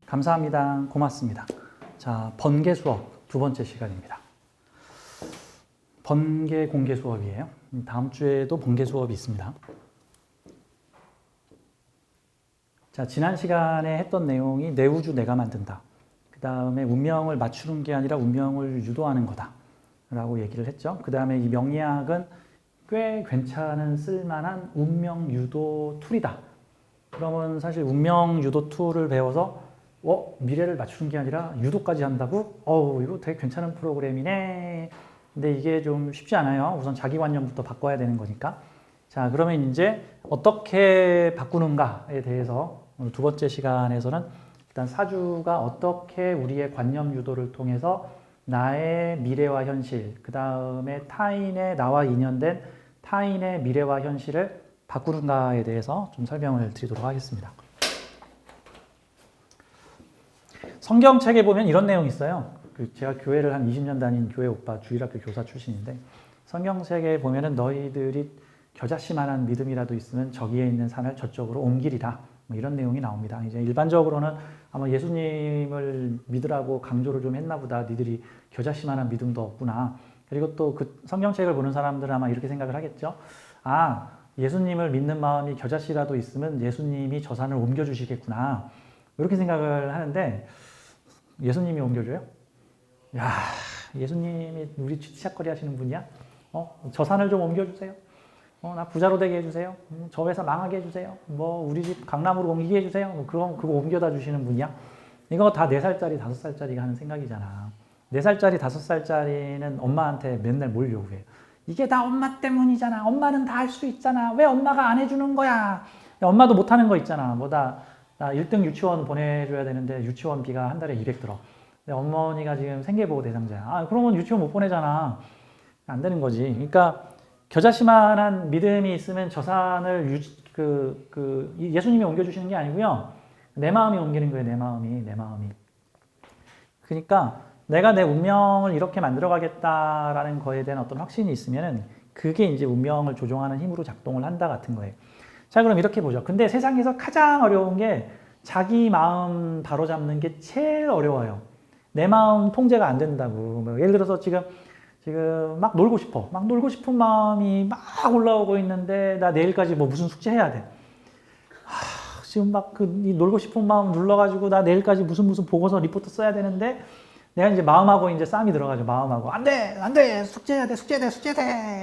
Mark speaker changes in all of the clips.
Speaker 1: 감사합니다. 고맙습니다. 자, 번개 수업 두 번째 시간입니다. 번개 공개 수업이에요. 다음 주에도 번개 수업이 있습니다. 자, 지난 시간에 했던 내용이 내 우주 내가 만든다. 그 다음에 운명을 맞추는 게 아니라 운명을 유도하는 거다. 라고 얘기를 했죠. 그 다음에 이 명리학은 꽤 괜찮은 쓸만한 운명 유도 툴이다. 그러면 사실 운명 유도 툴을 배워서 미래를 맞추는 게 아니라 유도까지 한다고? 이거 되게 괜찮은 프로그램이네. 근데 이게 좀 쉽지 않아요. 우선 자기관념부터 바꿔야 되는 거니까. 자, 그러면 이제 어떻게 바꾸는가에 대해서 오늘 두 번째 시간에서는 일단 사주가 어떻게 우리의 관념 유도를 통해서 나의 미래와 현실, 그 다음에 타인의 나와 인연된 타인의 미래와 현실을 바꾸는가에 대해서 좀 설명을 드리도록 하겠습니다. 성경책에 보면 이런 내용이 있어요. 제가 교회를 한 20년 다닌 교회 오빠, 주일학교 교사 출신인데 성경책에 보면은 너희들이 겨자씨만한 믿음이라도 있으면 저기에 있는 산을 저쪽으로 옮기리라. 뭐 이런 내용이 나옵니다. 이제 일반적으로는 아마 예수님을 믿으라고 강조를 좀 했나 보다. 니들이 겨자씨만한 믿음도 없구나. 그리고 또 그 성경책을 보는 사람들은 아마 이렇게 생각을 하겠죠. 예수님을 믿는 마음이 겨자씨라도 있으면 예수님이 저 산을 옮겨주시겠구나. 이렇게 생각을 하는데 예수님이 옮겨줘요? 야, 예수님이 우리 치치작거리 하시는 분이야? 저 산을 좀 옮겨주세요. 나 부자로 되게 해주세요. 저 회사 망하게 해주세요. 우리 집 강남으로 옮기게 해주세요. 그럼 그거 옮겨다 주시는 분이야? 이거 다 4살짜리, 5살짜리가 하는 생각이잖아. 4살짜리, 5살짜리는 엄마한테 맨날 뭘 요구해요? 이게 다 엄마 때문이잖아. 엄마는 다 할 수 있잖아. 왜 엄마가 안 해주는 거야? 엄마도 못하는 거 있잖아. 나 1등 유치원 보내줘야 되는데 유치원비가 한 달에 200 들어. 근데 어머니가 지금 생계보호 대상자야. 그러면 유치원 못 보내잖아. 안 되는 거지. 그러니까 겨자씨만한 믿음이 있으면 저 산을 예수님이 옮겨주시는 게 아니고요. 내 마음이 옮기는 거예요. 내 마음이. 그러니까 내가 내 운명을 이렇게 만들어가겠다라는 거에 대한 어떤 확신이 있으면은 그게 이제 운명을 조종하는 힘으로 작동을 한다 같은 거예요. 자, 그럼 이렇게 보죠. 근데 세상에서 가장 어려운 게 자기 마음 바로잡는 게 제일 어려워요. 내 마음 통제가 안 된다고. 예를 들어서 지금 막 놀고 싶어. 막 놀고 싶은 마음이 막 올라오고 있는데 나 내일까지 무슨 숙제 해야 돼. 지금 막 이 놀고 싶은 마음 눌러가지고 나 내일까지 무슨 보고서 리포트 써야 되는데 내가 이제 마음하고 이제 싸움이 들어가죠. 마음하고 안 돼, 숙제해야 돼.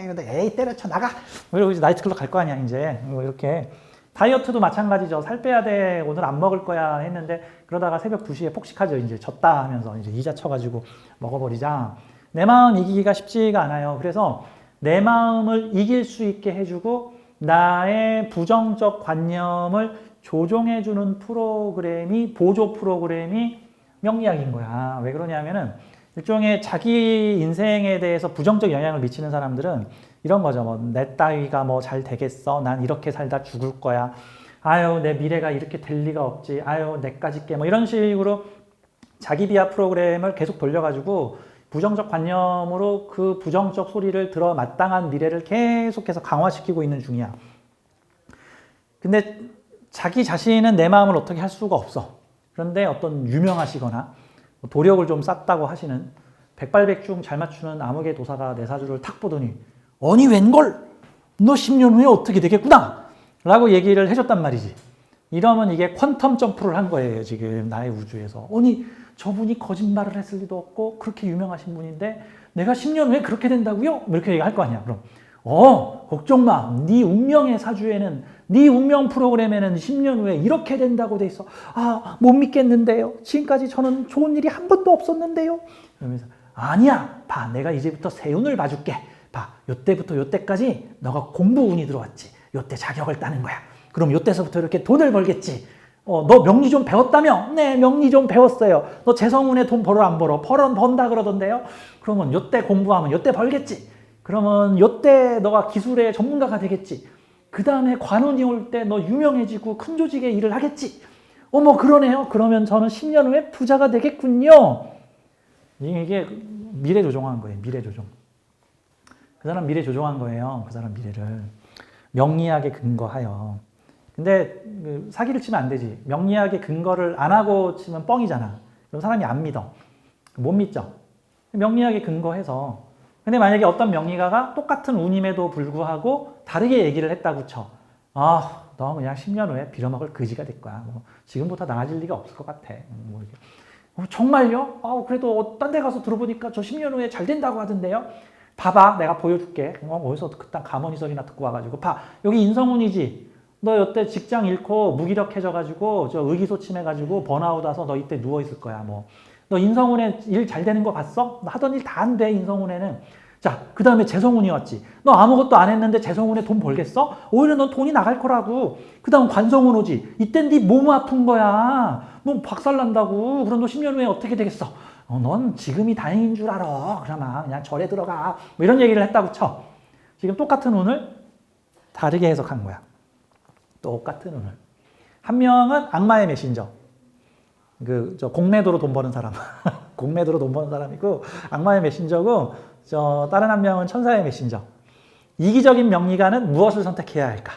Speaker 1: 근데 에이 때려쳐 나가. 이러고 이제 나이트클럽 갈 거 아니야 이제. 이렇게 다이어트도 마찬가지죠. 살 빼야 돼. 오늘 안 먹을 거야 했는데 그러다가 새벽 2시에 폭식하죠. 이제 졌다 하면서 이제 이자 쳐가지고 먹어버리자. 내 마음 이기기가 쉽지가 않아요. 그래서 내 마음을 이길 수 있게 해주고 나의 부정적 관념을 조종해주는 보조 프로그램이 명리학인 거야. 왜 그러냐면은 일종의 자기 인생에 대해서 부정적 영향을 미치는 사람들은 이런 거죠. 내 따위가 잘 되겠어. 난 이렇게 살다 죽을 거야. 내 미래가 이렇게 될 리가 없지. 내까지 게 이런 식으로 자기 비하 프로그램을 계속 돌려가지고 부정적 관념으로 그 부정적 소리를 들어 마땅한 미래를 계속해서 강화시키고 있는 중이야. 근데 자기 자신은 내 마음을 어떻게 할 수가 없어. 그런데 어떤 유명하시거나 도력을 좀 쌓다고 하시는 백발백중 잘 맞추는 암흑의 도사가 내 사주를 탁 보더니 아니 웬걸? 너 10년 후에 어떻게 되겠구나? 라고 얘기를 해줬단 말이지. 이러면 이게 퀀텀 점프를 한 거예요. 지금 나의 우주에서. 아니 저분이 거짓말을 했을 리도 없고 그렇게 유명하신 분인데 내가 10년 후에 그렇게 된다고요? 이렇게 얘기할 거 아니야. 그럼 걱정 마. 네 운명의 사주에는 네 운명 프로그램에는 10년 후에 이렇게 된다고 돼 있어. 못 믿겠는데요. 지금까지 저는 좋은 일이 한 번도 없었는데요. 그러면서 아니야. 봐. 내가 이제부터 새 운을 봐줄게. 봐. 요때부터 요때까지 너가 공부 운이 들어왔지. 요때 자격을 따는 거야. 그럼 요때서부터 이렇게 돈을 벌겠지. 너 명리 좀 배웠다며? 네, 명리 좀 배웠어요. 너 재성운에 돈 벌어 안 벌어? 번다 그러던데요. 그러면 요때 공부하면 요때 벌겠지. 그러면 요때 너가 기술의 전문가가 되겠지. 그 다음에 관운이 올 때 너 유명해지고 큰 조직에 일을 하겠지. 그러네요. 그러면 저는 10년 후에 부자가 되겠군요. 이게 미래 조종하는 거예요. 미래 조종. 그 사람 미래 조종한 거예요. 그 사람 미래를. 명리학에 근거하여. 근데 그 사기를 치면 안 되지. 명리학의 근거를 안 하고 치면 뻥이잖아. 그럼 사람이 안 믿어. 못 믿죠. 명리학에 근거해서. 근데 만약에 어떤 명리가가 똑같은 운임에도 불구하고 다르게 얘기를 했다고 쳐. 아, 너 그냥 10년 후에 빌어먹을 거지가 될 거야. 뭐 지금부터 나아질 리가 없을 것 같아. 뭐 이렇게. 정말요? 그래도 딴 데 가서 들어보니까 저 10년 후에 잘 된다고 하던데요? 봐봐, 내가 보여줄게. 어디서 그딴 가머니 소리나 듣고 와가지고. 봐, 여기 인성운이지. 너 이때 직장 잃고 무기력해져가지고 저 의기소침해가지고 번아웃 와서 너 이때 누워있을 거야. 뭐. 너 인성운에 일 잘 되는 거 봤어? 너 하던 일 다 안 돼, 인성운에는. 자, 그 다음에 재성운이 왔지. 너 아무것도 안 했는데 재성운에 돈 벌겠어? 오히려 넌 돈이 나갈 거라고. 그 다음 관성운 오지. 이땐 네 몸 아픈 거야. 너 박살난다고. 그럼 너 10년 후에 어떻게 되겠어? 넌 지금이 다행인 줄 알아. 그러면 그냥 절에 들어가. 뭐 이런 얘기를 했다고 쳐. 지금 똑같은 운을 다르게 해석한 거야. 똑같은 운을. 한 명은 악마의 메신저. 저 공매도로 돈 버는 사람. 공매도로 돈 버는 사람이고, 악마의 메신저고, 다른 한 명은 천사의 메신저. 이기적인 명리가는 무엇을 선택해야 할까?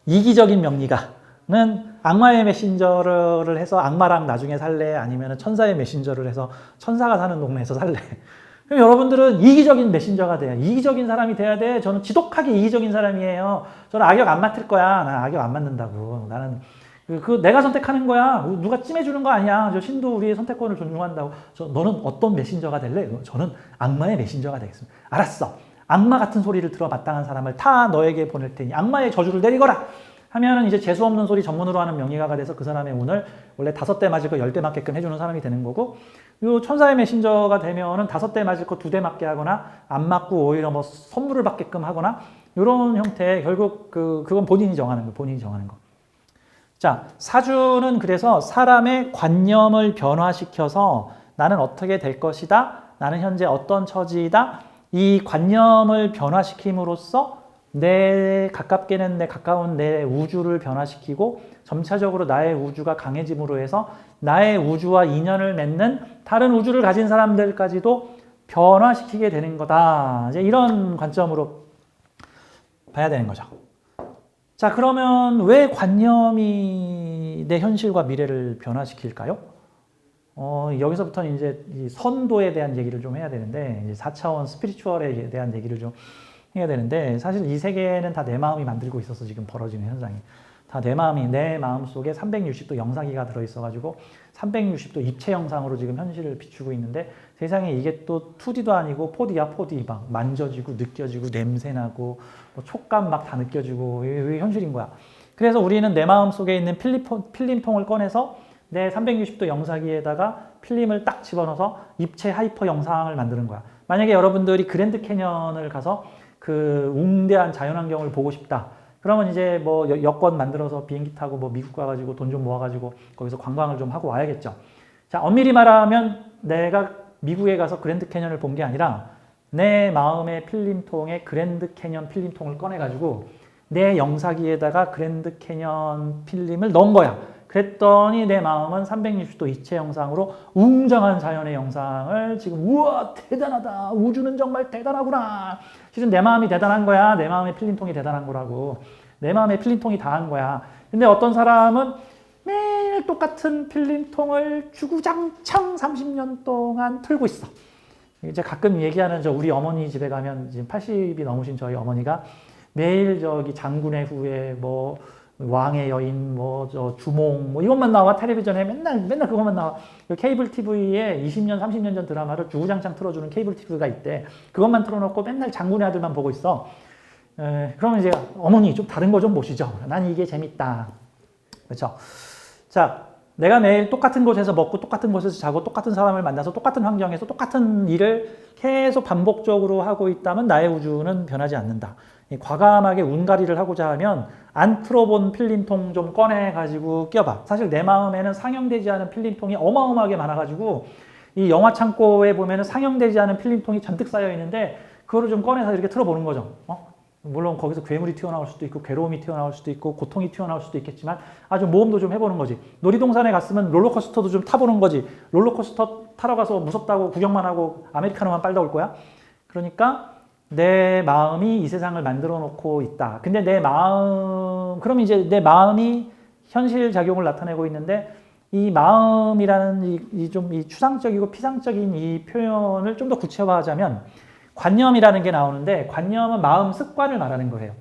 Speaker 1: 이기적인 명리가는 악마의 메신저를 해서 악마랑 나중에 살래? 아니면 천사의 메신저를 해서 천사가 사는 동네에서 살래? 그럼 여러분들은 이기적인 메신저가 돼요. 이기적인 사람이 돼야 돼. 저는 지독하게 이기적인 사람이에요. 저는 악역 안 맡을 거야. 나는 악역 안 맡는다고. 나는 내가 선택하는 거야. 누가 찜해주는 거 아니야. 저 신도 우리의 선택권을 존중한다고. 너는 어떤 메신저가 될래? 저는 악마의 메신저가 되겠습니다. 알았어. 악마 같은 소리를 들어 마땅한 사람을 다 너에게 보낼 테니 악마의 저주를 내리거라. 하면은 이제 재수 없는 소리 전문으로 하는 명예가가 돼서 그 사람의 운을 원래 5대 맞을 거 10대 맞게끔 해주는 사람이 되는 거고, 요 천사의 메신저가 되면은 5대 맞을 거 2대 맞게 하거나 안 맞고 오히려 뭐 선물을 받게끔 하거나 이런 형태의 결국 그건 본인이 정하는 거, 본인이 정하는 거. 자, 사주는 그래서 사람의 관념을 변화시켜서 나는 어떻게 될 것이다. 나는 현재 어떤 처지이다. 이 관념을 변화시킴으로써 내 가깝게는 내 가까운 내 우주를 변화시키고 점차적으로 나의 우주가 강해짐으로 해서 나의 우주와 인연을 맺는 다른 우주를 가진 사람들까지도 변화시키게 되는 거다. 이제 이런 관점으로 봐야 되는 거죠. 자, 그러면 왜 관념이 내 현실과 미래를 변화시킬까요? 여기서부터는 이제 이 선도에 대한 얘기를 좀 해야 되는데, 이제 4차원 스피리추얼에 대한 얘기를 좀 해야 되는데, 사실 이 세계는 다 내 마음이 만들고 있어서 지금 벌어지는 현상이. 다 내 마음이, 내 마음 속에 360도 영상기가 들어있어가지고 360도 입체 영상으로 지금 현실을 비추고 있는데, 세상에 이게 또 2D도 아니고 4D야, 4D. 막 만져지고 느껴지고 냄새나고 뭐 촉감 막 다 느껴지고 이게 현실인 거야. 그래서 우리는 내 마음 속에 있는 필름통을 꺼내서 내 360도 영상기에다가 필름을 딱 집어넣어서 입체 하이퍼 영상을 만드는 거야. 만약에 여러분들이 그랜드 캐년을 가서 그 웅대한 자연환경을 보고 싶다. 그러면 이제 뭐 여권 만들어서 비행기 타고 뭐 미국 가가지고 돈 좀 모아가지고 거기서 관광을 좀 하고 와야겠죠. 자, 엄밀히 말하면 내가 미국에 가서 그랜드 캐년을 본 게 아니라 내 마음의 필름통에 그랜드 캐년 필름통을 꺼내가지고 내 영상기에다가 그랜드 캐년 필름을 넣은 거야. 그랬더니 내 마음은 360도 입체 영상으로 웅장한 자연의 영상을 지금 우와 대단하다. 우주는 정말 대단하구나. 실은 내 마음이 대단한 거야. 내 마음의 필름통이 대단한 거라고. 내 마음의 필름통이 다 한 거야. 근데 어떤 사람은 매일 똑같은 필름통을 주구장창 30년 동안 틀고 있어. 이제 가끔 얘기하는 우리 어머니 집에 가면 지금 80이 넘으신 저희 어머니가 매일 저기 장군의 후예 뭐 왕의 여인, 주몽, 이것만 나와. 텔레비전에 맨날 그것만 나와. 케이블 TV에 20년, 30년 전 드라마를 주구장창 틀어주는 케이블 TV가 있대. 그것만 틀어놓고 맨날 장군의 아들만 보고 있어. 그러면 이제 어머니 좀 다른 거 좀 보시죠. 난 이게 재밌다. 그렇죠? 자, 내가 매일 똑같은 곳에서 먹고 똑같은 곳에서 자고 똑같은 사람을 만나서 똑같은 환경에서 똑같은 일을 계속 반복적으로 하고 있다면 나의 우주는 변하지 않는다. 과감하게 운가리를 하고자 하면 안 틀어본 필름통 좀 꺼내가지고 껴봐. 사실 내 마음에는 상영되지 않은 필름통이 어마어마하게 많아가지고 이 영화 창고에 보면은 상영되지 않은 필름통이 잔뜩 쌓여 있는데 그거를 좀 꺼내서 이렇게 틀어보는 거죠. 물론 거기서 괴물이 튀어나올 수도 있고 괴로움이 튀어나올 수도 있고 고통이 튀어나올 수도 있겠지만 아주 모험도 좀 해보는 거지. 놀이동산에 갔으면 롤러코스터도 좀 타보는 거지. 롤러코스터 타러 가서 무섭다고 구경만 하고 아메리카노만 빨다 올 거야? 그러니까 내 마음이 이 세상을 만들어 놓고 있다. 근데 그럼 이제 내 마음이 현실 작용을 나타내고 있는데 이 마음이라는 이 추상적이고 피상적인 이 표현을 좀 더 구체화하자면 관념이라는 게 나오는데 관념은 마음 습관을 말하는 거예요.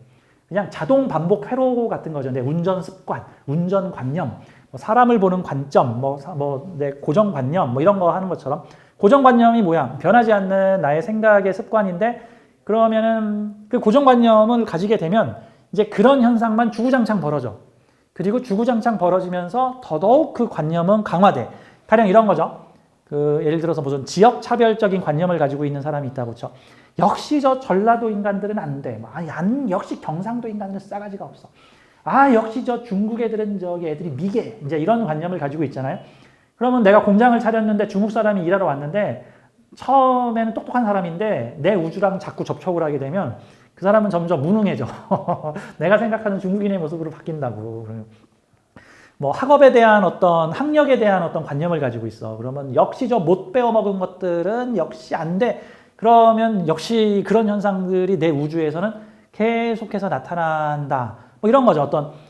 Speaker 1: 그냥 자동 반복 회로 같은 거죠. 내 운전 습관, 운전 관념, 뭐 사람을 보는 관점, 내 고정 관념, 뭐 이런 거 하는 것처럼 고정 관념이 뭐야? 변하지 않는 나의 생각의 습관인데 그러면은 그 고정 관념을 가지게 되면 이제 그런 현상만 주구장창 벌어져. 그리고 주구장창 벌어지면서 더더욱 그 관념은 강화돼. 가령 이런 거죠. 예를 들어서 무슨 지역 차별적인 관념을 가지고 있는 사람이 있다고 쳐. 역시 저 전라도 인간들은 안 돼. 역시 경상도 인간들은 싸가지가 없어. 역시 저 중국 애들은 저기 애들이 미개. 이제 이런 관념을 가지고 있잖아요. 그러면 내가 공장을 차렸는데 중국 사람이 일하러 왔는데 처음에는 똑똑한 사람인데 내 우주랑 자꾸 접촉을 하게 되면 그 사람은 점점 무능해져. 내가 생각하는 중국인의 모습으로 바뀐다고. 뭐 학업에 대한 학력에 대한 어떤 관념을 가지고 있어. 그러면 역시 저 못 배워먹은 것들은 역시 안 돼. 그러면 역시 그런 현상들이 내 우주에서는 계속해서 나타난다. 뭐 이런 거죠.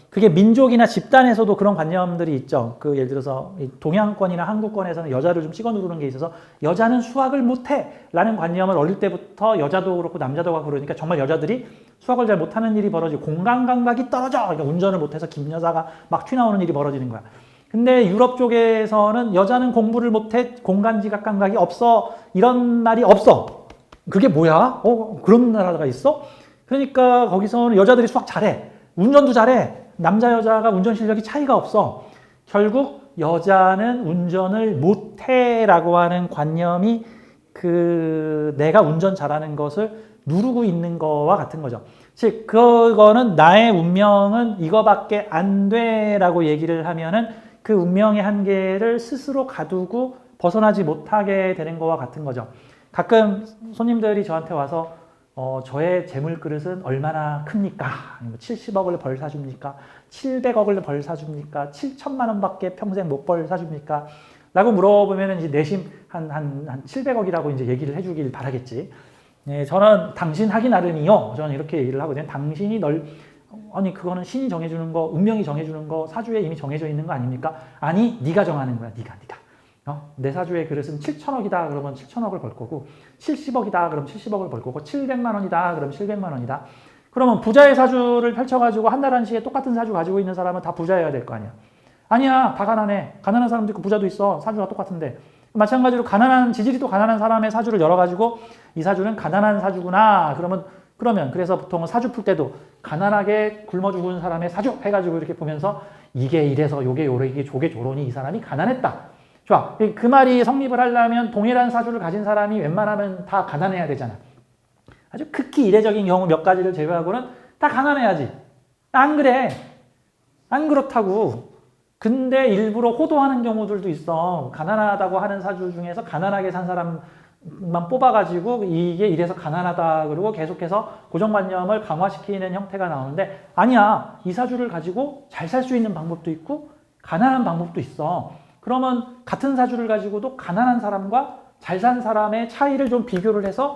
Speaker 1: 그게 민족이나 집단에서도 그런 관념들이 있죠. 예를 들어서 동양권이나 한국권에서는 여자를 좀 찍어 누르는 게 있어서 여자는 수학을 못해 라는 관념을 어릴 때부터 여자도 그렇고 남자도 그렇고 그러니까 정말 여자들이 수학을 잘 못하는 일이 벌어지고 공간 감각이 떨어져. 그러니까 운전을 못해서 김 여자가 막 튀나오는 일이 벌어지는 거야. 근데 유럽 쪽에서는 여자는 공부를 못해 공간 지각 감각이 없어 이런 말이 없어. 그게 뭐야? 그런 나라가 있어? 그러니까 거기서는 여자들이 수학 잘해. 운전도 잘해. 남자 여자가 운전 실력이 차이가 없어. 결국 여자는 운전을 못해라고 하는 관념이 내가 운전 잘하는 것을 누르고 있는 거와 같은 거죠. 즉 그거는 나의 운명은 이거밖에 안 돼라고 얘기를 하면은 그 운명의 한계를 스스로 가두고 벗어나지 못하게 되는 거와 같은 거죠. 가끔 손님들이 저한테 와서 저의 재물 그릇은 얼마나 큽니까? 70억을 벌 사줍니까? 700억을 벌 사줍니까? 7천만 원밖에 평생 못 벌 사줍니까? 라고 물어보면 이제 내심 한 700억이라고 이제 얘기를 해주길 바라겠지. 네, 저는 당신 하기 나름이요. 저는 이렇게 얘기를 하거든요. 당신이 아니 그거는 신이 정해주는 거, 운명이 정해주는 거, 사주에 이미 정해져 있는 거 아닙니까? 아니, 네가 정하는 거야. 네가. 내 사주의 그릇은 7천억이다 그러면 7천억을 벌 거고 70억이다 그럼 70억을 벌 거고 700만 원이다 그럼 700만 원이다. 그러면 부자의 사주를 펼쳐가지고 한 달 한시에 똑같은 사주 가지고 있는 사람은 다 부자여야 될 거 아니야. 아니야, 다 가난해. 가난한 사람도 있고 부자도 있어. 사주가 똑같은데. 마찬가지로 지질이 또 가난한 사람의 사주를 열어가지고 이 사주는 가난한 사주구나. 그래서 보통은 사주 풀 때도 가난하게 굶어 죽은 사람의 사주 해가지고 이렇게 보면서 이게 이래서 요게 요래 조게 조론이 이 사람이 가난했다. 좋아. 그 말이 성립을 하려면 동일한 사주를 가진 사람이 웬만하면 다 가난해야 되잖아. 아주 극히 이례적인 경우 몇 가지를 제외하고는 다 가난해야지. 안 그래. 안 그렇다고. 근데 일부러 호도하는 경우들도 있어. 가난하다고 하는 사주 중에서 가난하게 산 사람만 뽑아가지고 이게 이래서 가난하다 그러고 계속해서 고정관념을 강화시키는 형태가 나오는데 아니야. 이 사주를 가지고 잘 살 수 있는 방법도 있고 가난한 방법도 있어. 그러면 같은 사주를 가지고도 가난한 사람과 잘 산 사람의 차이를 좀 비교를 해서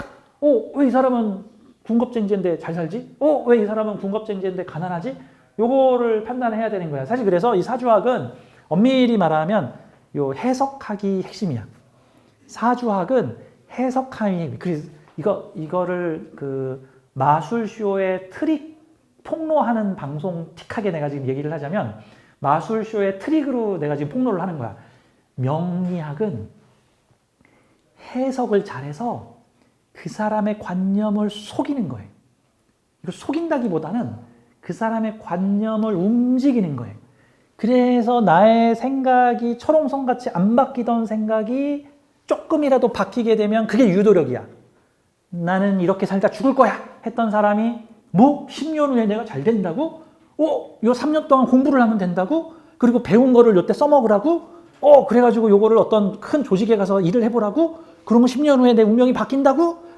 Speaker 1: 왜 이 사람은 군겁쟁제인데 잘 살지? 왜 이 사람은 군겁쟁제인데 가난하지? 요거를 판단해야 되는 거야. 사실 그래서 이 사주학은 엄밀히 말하면 요 해석학이 핵심이야. 사주학은 해석학이 그래서 이거를 마술쇼의 트릭 폭로하는 방송 틱하게 내가 지금 얘기를 하자면 마술쇼의 트릭으로 내가 지금 폭로를 하는 거야. 명리학은 해석을 잘해서 그 사람의 관념을 속이는 거예요. 이걸 속인다기보다는 그 사람의 관념을 움직이는 거예요. 그래서 나의 생각이 철옹성같이 안 바뀌던 생각이 조금이라도 바뀌게 되면 그게 유도력이야. 나는 이렇게 살다 죽을 거야 했던 사람이 10년 후에 내가 잘 된다고? 요 3년 동안 공부를 하면 된다고? 그리고 배운 거를 요때 써먹으라고? 그래가지고 요거를 어떤 큰 조직에 가서 일을 해보라고? 그러면 10년 후에 내 운명이 바뀐다고?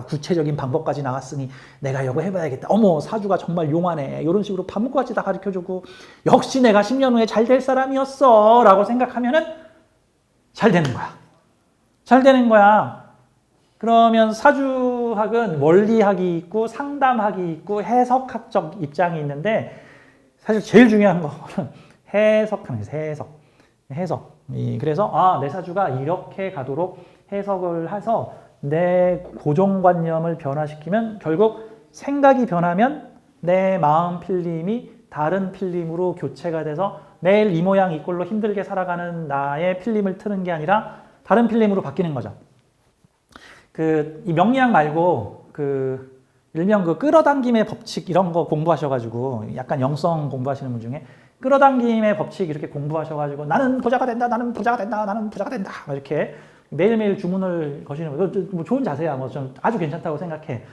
Speaker 1: 구체적인 방법까지 나왔으니 내가 이거 해봐야겠다. 사주가 정말 용하네. 이런 식으로 반복같이 다 가르쳐주고 역시 내가 10년 후에 잘 될 사람이었어 라고 생각하면은 잘 되는 거야. 잘 되는 거야. 그러면 사주 사주학은 원리학이 있고 상담학이 있고 해석학적 입장이 있는데 사실 제일 중요한 거는 해석하는 거예요. 해석. 그래서 내 사주가 이렇게 가도록 해석을 해서 내 고정관념을 변화시키면 결국 생각이 변하면 내 마음 필름이 다른 필름으로 교체가 돼서 매일 이 모양 이 꼴로 힘들게 살아가는 나의 필름을 트는 게 아니라 다른 필름으로 바뀌는 거죠. 이 명리학 말고 일명 끌어당김의 법칙 이런 거 공부하셔가지고 약간 영성 공부하시는 분 중에 끌어당김의 법칙 이렇게 공부하셔가지고 나는 부자가 된다, 나는 부자가 된다, 나는 부자가 된다 이렇게 매일매일 주문을 거시는 거 뭐 좋은 자세야. 뭐 좀 아주 괜찮다고 생각해.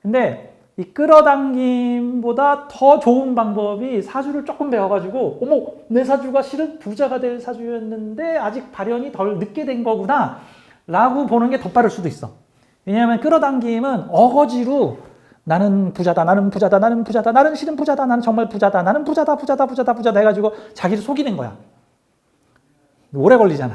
Speaker 1: 근데 이 끌어당김보다 더 좋은 방법이 사주를 조금 배워가지고 어머 내 사주가 실은 부자가 될 사주였는데 아직 발현이 덜 늦게 된 거구나 라고 보는 게 더 빠를 수도 있어. 왜냐하면 끌어당김은 어거지로 나는 부자다, 나는 부자다, 나는 부자다, 나는 실은 부자다, 나는 정말 부자다, 나는 부자다, 부자다, 부자다, 부자다 해가지고 자기를 속이는 거야. 오래 걸리잖아.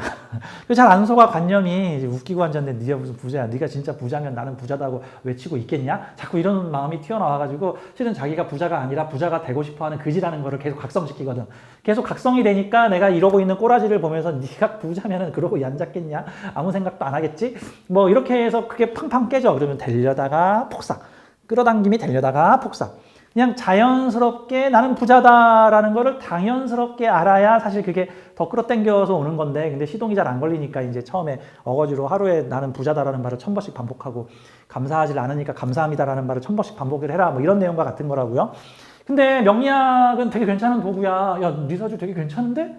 Speaker 1: 잘 안 속아 관념이 웃기고 앉았는데 네가 무슨 부자야. 네가 진짜 부자면 나는 부자다고 외치고 있겠냐? 자꾸 이런 마음이 튀어나와가지고 실은 자기가 부자가 아니라 부자가 되고 싶어하는 그지라는 거를 계속 각성시키거든. 계속 각성이 되니까 내가 이러고 있는 꼬라지를 보면서 네가 부자면은 그러고 앉았겠냐? 아무 생각도 안 하겠지? 뭐 이렇게 해서 그게 팡팡 깨져. 그러면 되려다가 폭삭. 끌어당김이 되려다가 폭삭. 그냥 자연스럽게 나는 부자다라는 거를 당연스럽게 알아야 사실 그게 더 끌어당겨서 오는 건데 근데 시동이 잘 안 걸리니까 이제 처음에 어거지로 하루에 나는 부자다라는 말을 1000번씩 반복하고 감사하지 않으니까 감사합니다라는 말을 1000번씩 반복을 해라 뭐 이런 내용과 같은 거라고요. 근데 명리학은 되게 괜찮은 도구야. 야, 네 사주 되게 괜찮은데?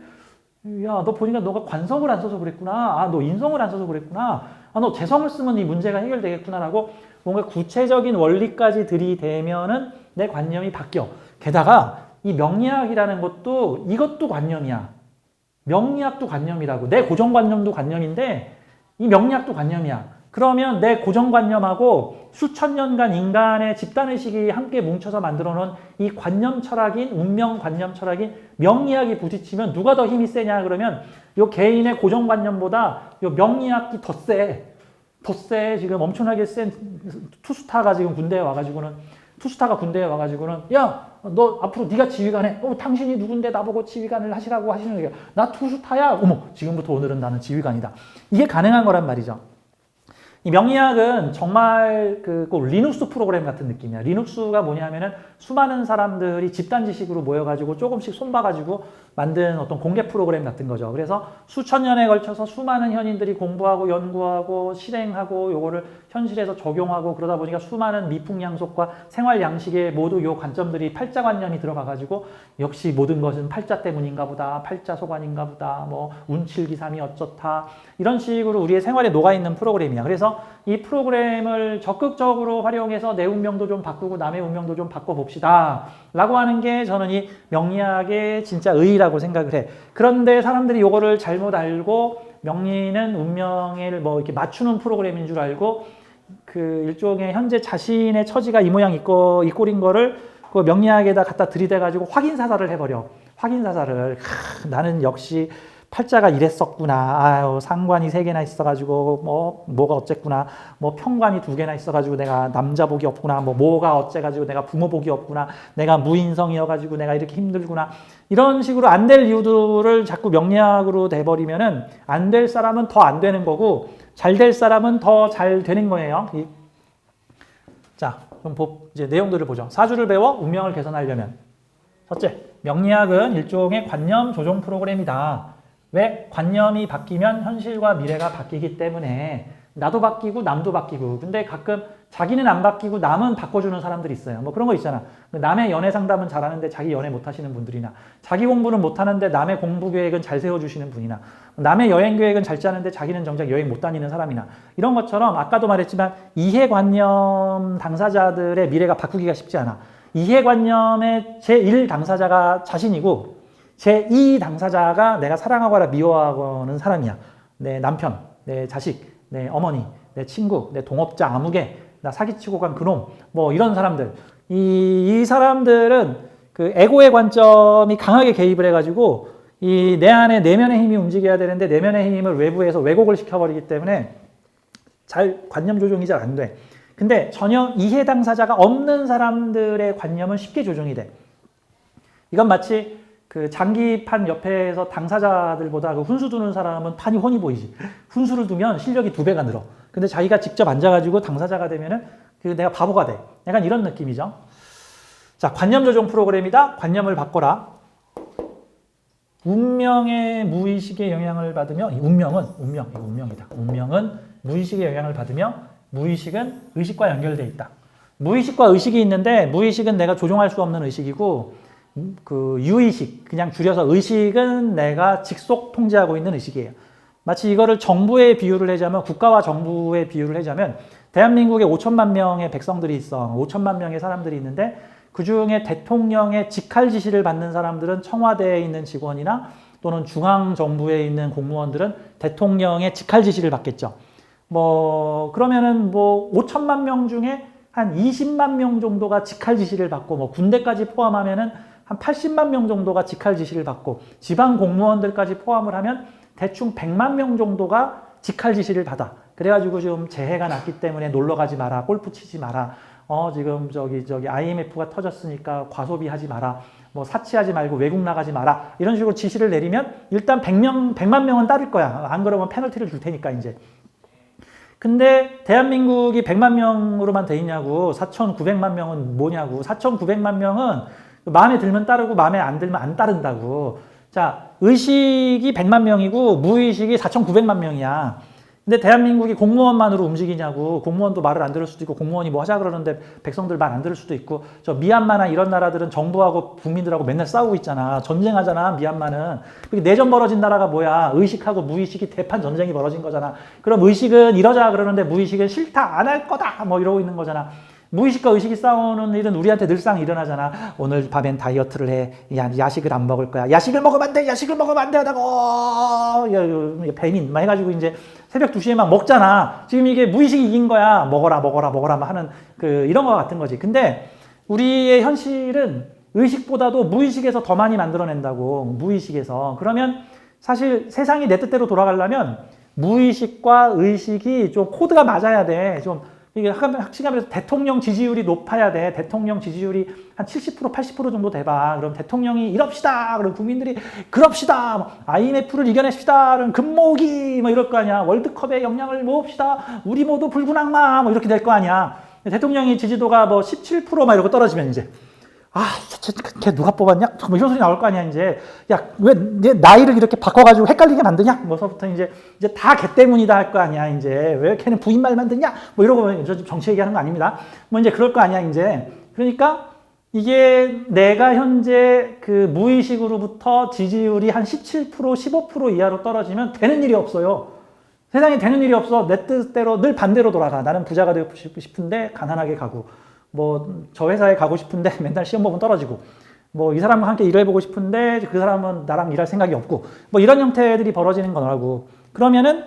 Speaker 1: 야, 너 보니까 너가 관성을 안 써서 그랬구나. 너 인성을 안 써서 그랬구나. 너 재성을 쓰면 이 문제가 해결되겠구나라고 뭔가 구체적인 원리까지 들이대면은 내 관념이 바뀌어. 게다가 이 명리학이라는 것도 이것도 관념이야. 명리학도 관념이라고. 내 고정관념도 관념인데 이 명리학도 관념이야. 그러면 내 고정관념하고 수천 년간 인간의 집단의식이 함께 뭉쳐서 만들어 놓은 이 관념 철학인 운명 관념 철학인 명리학이 부딪히면 누가 더 힘이 세냐 그러면 요 개인의 고정관념보다 요 명리학이 더 세. 더 세. 지금 엄청나게 센 투스타가 지금 군대에 와가지고는 야, 너 앞으로 네가 지휘관해. 당신이 누군데 나보고 지휘관을 하시라고 하시는 거야. 나 투스타야. 어머, 지금부터 오늘은 나는 지휘관이다. 이게 가능한 거란 말이죠. 이 명리학은 정말 꼭 리눅스 프로그램 같은 느낌이야. 리눅스가 뭐냐면은 수많은 사람들이 집단 지식으로 모여가지고 조금씩 손봐가지고 만든 어떤 공개 프로그램 같은 거죠. 그래서 수천 년에 걸쳐서 수많은 현인들이 공부하고 연구하고 실행하고 요거를 현실에서 적용하고 그러다 보니까 수많은 미풍양속과 생활 양식에 모두 요 관점들이 팔자관념이 들어가가지고 역시 모든 것은 팔자 때문인가 보다. 팔자소관인가 보다. 뭐 운칠기삼이 어쩌다. 이런 식으로 우리의 생활에 녹아있는 프로그램이야. 그래서 이 프로그램을 적극적으로 활용해서 내 운명도 좀 바꾸고 남의 운명도 좀 바꿔봅시다 라고 하는 게 저는 이 명리학의 진짜 의의라고 생각을 해. 그런데 사람들이 이거를 잘못 알고 명리는 운명을 뭐 이렇게 맞추는 프로그램인 줄 알고 일종의 현재 자신의 처지가 이 모양 이 꼴인 거를 그 명리학에다 갖다 들이대가지고 확인사살을 해버려. 확인사살을. 나는 역시 팔자가 이랬었구나. 아유, 상관이 3개나 있어가지고 뭐가 어쨌구나. 뭐 편관이 2개나 있어가지고 내가 남자 복이 없구나. 뭐가 어째가지고 내가 부모 복이 없구나. 내가 무인성이어가지고 내가 이렇게 힘들구나. 이런 식으로 안 될 이유들을 자꾸 명리학으로 돼버리면은 안 될 사람은 더 안 되는 거고 잘 될 사람은 더 잘 되는 거예요. 자, 그럼 이제 내용들을 보죠. 사주를 배워 운명을 개선하려면 첫째, 명리학은 일종의 관념 조종 프로그램이다. 왜? 관념이 바뀌면 현실과 미래가 바뀌기 때문에 나도 바뀌고 남도 바뀌고 근데 가끔 자기는 안 바뀌고 남은 바꿔주는 사람들이 있어요. 뭐 그런 거 있잖아. 남의 연애 상담은 잘하는데 자기 연애 못하시는 분들이나 자기 공부는 못하는데 남의 공부 계획은 잘 세워주시는 분이나 남의 여행 계획은 잘 짜는데 자기는 정작 여행 못 다니는 사람이나 이런 것처럼 아까도 말했지만 이해관념 당사자들의 미래가 바꾸기가 쉽지 않아. 이해관념의 제1 당사자가 자신이고 제2 당사자가 내가 사랑하거나 미워하는 사람이야. 내 남편, 내 자식, 내 어머니, 내 친구, 내 동업자 아무개, 나 사기치고 간 그놈, 뭐 이런 사람들. 이 사람들은 그 에고의 관점이 강하게 개입을 해가지고 이 내 안에 내면의 힘이 움직여야 되는데 내면의 힘을 외부에서 왜곡을 시켜버리기 때문에 관념 조정이 잘 안 돼. 근데 전혀 이해 당사자가 없는 사람들의 관념은 쉽게 조정이 돼. 이건 마치 그 장기판 옆에서 당사자들보다 그 훈수 두는 사람은 판이 훤히 보이지. 훈수를 두면 실력이 2배가 늘어. 근데 자기가 직접 앉아가지고 당사자가 되면은 그 내가 바보가 돼. 약간 이런 느낌이죠. 자, 관념 조정 프로그램이다. 관념을 바꿔라. 운명의 무의식의 영향을 받으며, 운명이다. 운명은 무의식의 영향을 받으며 무의식은 의식과 연결되어 있다. 무의식과 의식이 있는데 무의식은 내가 조종할 수 없는 의식이고 그 유의식, 그냥 줄여서 의식은 내가 직속 통제하고 있는 의식이에요. 마치 이거를 정부에 비유를 하자면, 국가와 정부에 비유를 하자면 대한민국에 5천만 명의 백성들이 있어. 5천만 명의 사람들이 있는데 그중에 대통령의 직할 지시를 받는 사람들은 청와대에 있는 직원이나 또는 중앙정부에 있는 공무원들은 대통령의 직할 지시를 받겠죠. 그러면은 5천만 명 중에 한 20만 명 정도가 직할 지시를 받고, 군대까지 포함하면은 한 80만 명 정도가 직할 지시를 받고, 지방 공무원들까지 포함을 하면 대충 100만 명 정도가 직할 지시를 받아. 그래가지고 지금 재해가 났기 때문에 놀러 가지 마라, 골프 치지 마라, 지금 저기 IMF가 터졌으니까 과소비 하지 마라, 사치하지 말고 외국 나가지 마라, 이런 식으로 지시를 내리면 일단 100만 명은 따를 거야. 안 그러면 페널티를 줄 테니까 이제. 근데 대한민국이 100만 명으로만 돼 있냐고, 4,900만 명은 뭐냐고. 4,900만 명은 마음에 들면 따르고 마음에 안 들면 안 따른다고. 자, 의식이 100만 명이고 무의식이 4,900만 명이야. 근데 대한민국이 공무원만으로 움직이냐고. 공무원도 말을 안 들을 수도 있고, 공무원이 뭐 하자 그러는데 백성들 말 안 들을 수도 있고, 저 미얀마나 이런 나라들은 정부하고 국민들하고 맨날 싸우고 있잖아. 전쟁하잖아, 미얀마는. 내전 벌어진 나라가 뭐야? 의식하고 무의식이 대판 전쟁이 벌어진 거잖아. 그럼 의식은 이러자 그러는데 무의식은 싫다, 안 할 거다, 이러고 있는 거잖아. 무의식과 의식이 싸우는 일은 우리한테 늘상 일어나잖아. 오늘 밤엔 다이어트를 해. 야식을 안 먹을 거야. 야식을 먹으면 안 돼. 야식을 먹으면 안 돼 하다가 배민 막 해가지고 이제 새벽 2시에 막 먹잖아. 지금 이게 무의식이 이긴 거야. 먹어라 하는 이런 거 같은 거지. 근데 우리의 현실은 의식보다도 무의식에서 더 많이 만들어낸다고. 무의식에서. 그러면 사실 세상이 내 뜻대로 돌아가려면 무의식과 의식이 좀 코드가 맞아야 돼. 이게 학식하면서 대통령 지지율이 높아야 돼. 대통령 지지율이 한 70%, 80% 정도 돼봐. 그럼 대통령이 이럽시다. 그럼 국민들이 그럽시다. IMF를 이겨냅시다. 그럼 금모으기 이럴 거 아니야. 월드컵에 영향을 모읍시다. 우리 모두 붉은 악마 이렇게 될 거 아니야. 대통령이 지지도가 17% 이러고 떨어지면 이제 걔 누가 뽑았냐? 이런 소리 나올 거 아니야, 이제. 야, 왜 내 나이를 이렇게 바꿔가지고 헷갈리게 만드냐? 뭐서부터 이제 다 걔 때문이다 할 거 아니야, 이제. 왜 걔는 부인 말만 듣냐? 이러고, 저 정치 얘기하는 거 아닙니다. 이제 그럴 거 아니야, 이제. 그러니까 이게 내가 현재 그 무의식으로부터 지지율이 한 17%, 15% 이하로 떨어지면 되는 일이 없어요. 세상에 되는 일이 없어. 내 뜻대로 늘 반대로 돌아가. 나는 부자가 되고 싶은데 가난하게 가고. 저 회사에 가고 싶은데 맨날 시험 보면 떨어지고, 이 사람과 함께 일해보고 싶은데 그 사람은 나랑 일할 생각이 없고, 이런 형태들이 벌어지는 거라고. 그러면은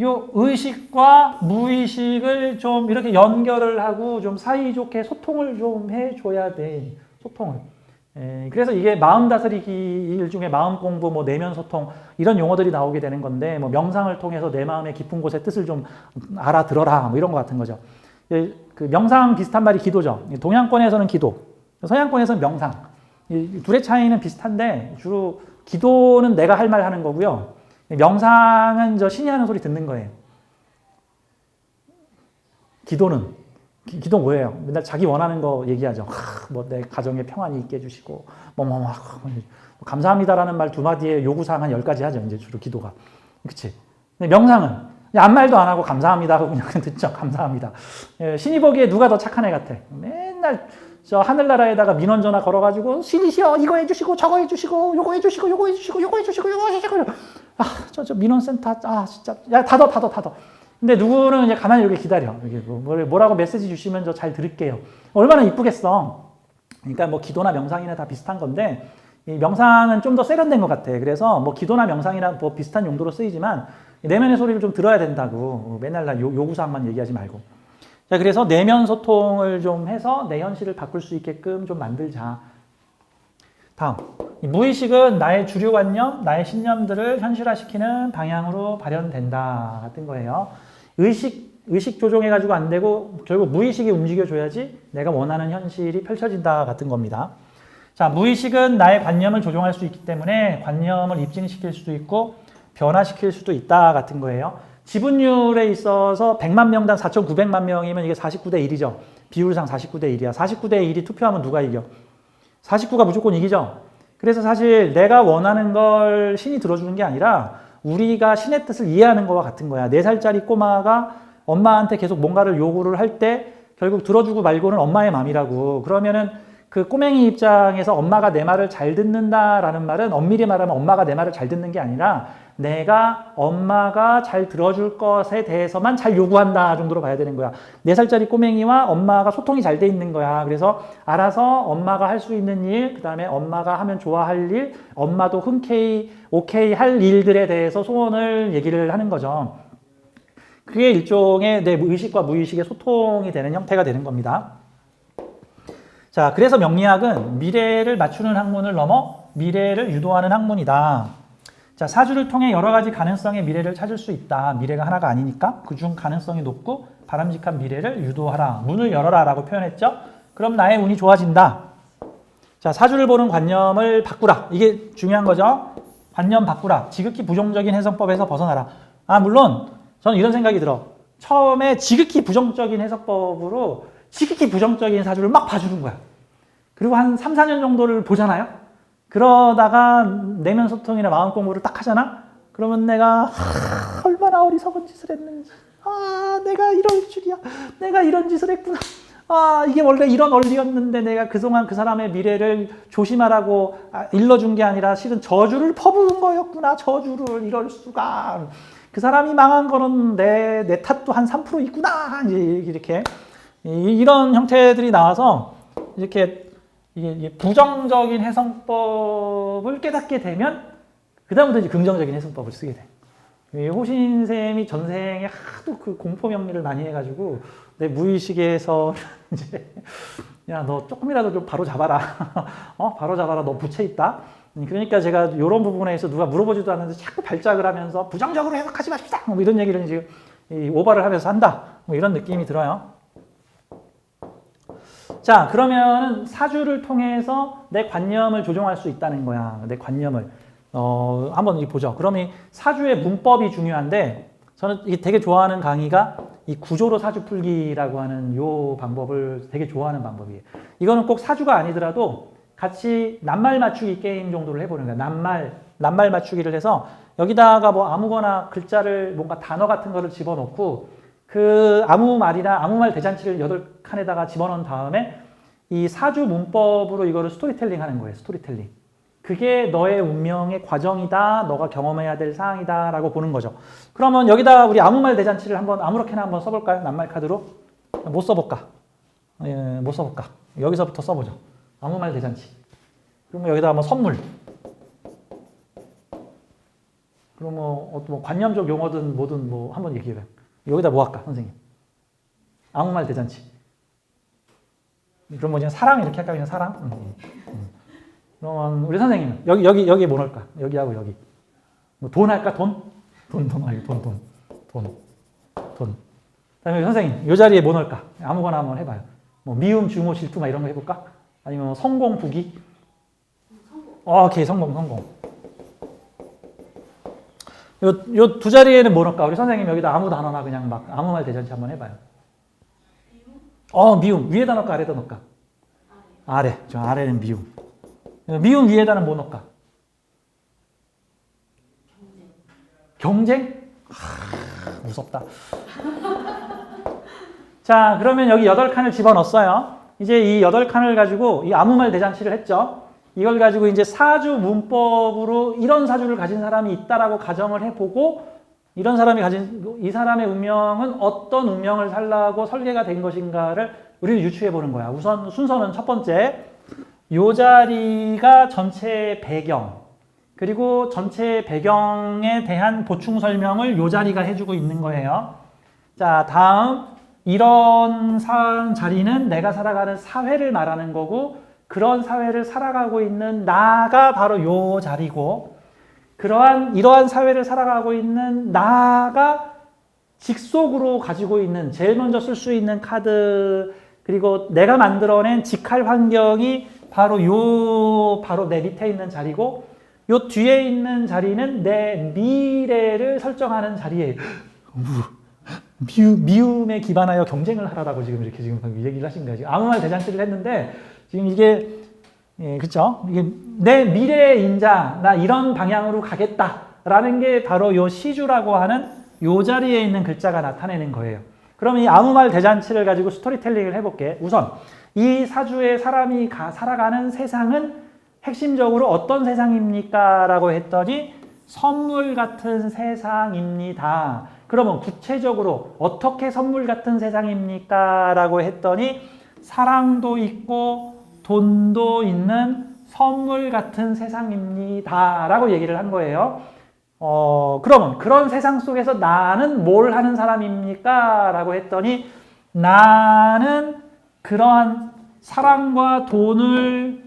Speaker 1: 요 의식과 무의식을 좀 이렇게 연결을 하고 좀 사이좋게 소통을 좀 해줘야 돼. 소통을. 그래서 이게 마음 다스리기 일 중에 마음 공부, 내면 소통 이런 용어들이 나오게 되는 건데, 명상을 통해서 내 마음의 깊은 곳의 뜻을 좀 알아들어라, 이런 것 같은 거죠. 그 명상 비슷한 말이 기도죠. 동양권에서는 기도, 서양권에서는 명상. 이 둘의 차이는 비슷한데 주로 기도는 내가 할 말 하는 거고요. 명상은 신이 하는 소리 듣는 거예요. 기도는 기도 뭐예요? 맨날 자기 원하는 거 얘기하죠. 내 가정에 평안이 있게 해주시고 감사합니다라는 말 2마디에 요구사항 한 10가지 하죠. 이제 주로 기도가. 그치? 근데 명상은 아무 말도 안 하고 감사합니다 하고 그냥 듣죠. 감사합니다. 신이 보기에 누가 더 착한 애 같아. 맨날 저 하늘나라에다가 민원 전화 걸어가지고 신이시여 이거 해주시고 저거 해주시고 요거 해주시고 요거 해주시고 요거 해주시고 요거 해주시고 저 민원센터 진짜 야 닫어. 근데 누구는 이제 가만히 이렇게 기다려. 이게 뭐라고 메시지 주시면 저 잘 들을게요. 얼마나 이쁘겠어. 그러니까 기도나 명상이나 다 비슷한 건데 이 명상은 좀 더 세련된 것 같아. 그래서 기도나 명상이나 비슷한 용도로 쓰이지만 내면의 소리를 좀 들어야 된다고. 맨날 요구사항만 얘기하지 말고. 자, 그래서 내면 소통을 좀 해서 내 현실을 바꿀 수 있게끔 좀 만들자. 다음, 무의식은 나의 주류관념, 나의 신념들을 현실화시키는 방향으로 발현된다 같은 거예요. 의식 의식 조종해가지고 안 되고 결국 무의식이 움직여줘야지 내가 원하는 현실이 펼쳐진다 같은 겁니다. 자, 무의식은 나의 관념을 조종할 수 있기 때문에 관념을 입증시킬 수도 있고 변화시킬 수도 있다 같은 거예요. 지분율에 있어서 100만 명당 4,900만 명이면 이게 49대 1이죠. 비율상 49대 1이야. 49대 1이 투표하면 누가 이겨? 49가 무조건 이기죠. 그래서 사실 내가 원하는 걸 신이 들어주는 게 아니라 우리가 신의 뜻을 이해하는 거와 같은 거야. 4살짜리 꼬마가 엄마한테 계속 뭔가를 요구를 할 때 결국 들어주고 말고는 엄마의 마음이라고. 그러면은 그 꼬맹이 입장에서 엄마가 내 말을 잘 듣는다라는 말은 엄밀히 말하면 엄마가 내 말을 잘 듣는 게 아니라 내가 엄마가 잘 들어줄 것에 대해서만 잘 요구한다 정도로 봐야 되는 거야. 4살짜리 꼬맹이와 엄마가 소통이 잘 돼 있는 거야. 그래서 알아서 엄마가 할 수 있는 일, 그 다음에 엄마가 하면 좋아할 일, 엄마도 흔쾌히 오케이 할 일들에 대해서 소원을 얘기를 하는 거죠. 그게 일종의 내 의식과 무의식의 소통이 되는 형태가 되는 겁니다. 자, 그래서 명리학은 미래를 맞추는 학문을 넘어 미래를 유도하는 학문이다. 자, 사주를 통해 여러 가지 가능성의 미래를 찾을 수 있다. 미래가 하나가 아니니까 그중 가능성이 높고 바람직한 미래를 유도하라. 문을 열어라 라고 표현했죠. 그럼 나의 운이 좋아진다. 자, 사주를 보는 관념을 바꾸라. 이게 중요한 거죠. 관념 바꾸라. 지극히 부정적인 해석법에서 벗어나라. 아, 물론 저는 이런 생각이 들어. 처음에 지극히 부정적인 해석법으로 지극히 부정적인 사주를 막 봐주는 거야. 그리고 한 3, 4년 정도를 보잖아요. 그러다가 내면 소통이나 마음 공부를 딱 하잖아? 그러면 내가 얼마나 어리석은 짓을 했는지, 내가 이럴 줄이야, 내가 이런 짓을 했구나, 이게 원래 이런 원리였는데 내가 그동안 그 사람의 미래를 조심하라고 일러준 게 아니라 실은 저주를 퍼부은 거였구나. 저주를. 이럴 수가. 그 사람이 망한 거는 내 탓도 한 3% 있구나. 이렇게 이런 형태들이 나와서 이렇게 이게 부정적인 해석법을 깨닫게 되면 그다음부터 이제 긍정적인 해석법을 쓰게 돼. 호신쌤이 전생에 하도 그 공포 명리를 많이 해가지고 내 무의식에서 이제 야, 너 조금이라도 좀 바로 잡아라. 바로 잡아라. 너 부채 있다. 그러니까 제가 이런 부분에서 누가 물어보지도 않는데 자꾸 발작을 하면서 부정적으로 해석하지 마십시다. 뭐 이런 얘기를 지금 오버를 하면서 한다. 뭐 이런 느낌이 들어요. 자, 그러면 사주를 통해서 내 관념을 조종할 수 있다는 거야. 내 관념을. 한번 보죠. 그러면 사주의 문법이 중요한데 저는 이게 되게 좋아하는 강의가 이 구조로 사주 풀기라고 하는 요 방법을 되게 좋아하는 방법이에요. 이거는 꼭 사주가 아니더라도 같이 낱말 맞추기 게임 정도를 해보는 거야. 낱말 맞추기를 해서 여기다가 뭐 아무거나 글자를 뭔가 단어 같은 거를 집어넣고 그 아무 말이나 아무 말 대잔치를 8칸에다가 집어넣은 다음에 이 사주 문법으로 이거를 스토리텔링 하는 거예요. 스토리텔링. 그게 너의 운명의 과정이다. 너가 경험해야 될 사항이다. 라고 보는 거죠. 그러면 여기다 우리 아무 말 대잔치를 한번 아무렇게나 한번 써볼까요? 낱말 카드로? 못 써볼까? 못 써볼까? 여기서부터 써보죠. 아무 말 대잔치. 그러면 여기다 한번 선물. 그럼 뭐 관념적 용어든 뭐든 뭐 한번 얘기해봐요. 여기다 뭐 할까, 선생님? 아무 말 대잔치. 그럼 뭐 그냥 사랑 이렇게 할까, 그냥 사랑? 그러면 우리 선생님은 여기 뭐 넣을까? 여기하고 여기. 뭐 돈 할까, 돈? 돈. 그다음에 선생님, 이 자리에 뭐 넣을까? 아무거나 한번 해봐요. 뭐 미움, 중호, 질투 막 이런 거 해볼까? 아니면 뭐 성공, 부기? 오케이, 성공. 요 두 자리에는 뭐 넣을까? 우리 선생님 여기다 아무 단어나 그냥 막 아무 말 대잔치 한번 해봐요. 미움. 위에다 넣을까? 아래다 넣을까? 아래. 저 아래는 미움. 미움 위에다는 뭐 넣을까? 경쟁? 무섭다. 자, 그러면 여기 8칸을 집어넣었어요. 이제 이 8칸을 가지고 이 아무 말 대잔치를 했죠. 이걸 가지고 이제 사주 문법으로 이런 사주를 가진 사람이 있다라고 가정을 해보고 이런 사람이 가진 이 사람의 운명은 어떤 운명을 살라고 설계가 된 것인가를 우리는 유추해 보는 거야. 우선 순서는 첫 번째, 요 자리가 전체 배경 그리고 전체 배경에 대한 보충 설명을 요 자리가 해주고 있는 거예요. 자, 다음 이런 자리는 내가 살아가는 사회를 말하는 거고 그런 사회를 살아가고 있는 나가 바로 요 자리고 이러한 사회를 살아가고 있는 나가 직속으로 가지고 있는 제일 먼저 쓸 수 있는 카드 그리고 내가 만들어낸 직할 환경이 바로 내 밑에 있는 자리고 요 뒤에 있는 자리는 내 미래를 설정하는 자리예요. 미움에 기반하여 경쟁을 하라라고 지금 이렇게 지금 얘기를 하신 거예요. 아무 말 대잔치를 했는데 지금 이게 그렇죠? 이게 내 미래의 인자 나 이런 방향으로 가겠다라는 게 바로 요 시주라고 하는 요 자리에 있는 글자가 나타내는 거예요. 그럼 이 아무 말 대잔치를 가지고 스토리텔링을 해볼게. 우선 이 사주의 사람이 살아가는 세상은 핵심적으로 어떤 세상입니까? 라고 했더니 선물 같은 세상입니다. 그러면 구체적으로 어떻게 선물 같은 세상입니까? 라고 했더니 사랑도 있고 돈도 있는 선물 같은 세상입니다. 라고 얘기를 한 거예요. 그러면 그런 세상 속에서 나는 뭘 하는 사람입니까? 라고 했더니 나는 그러한 사랑과 돈을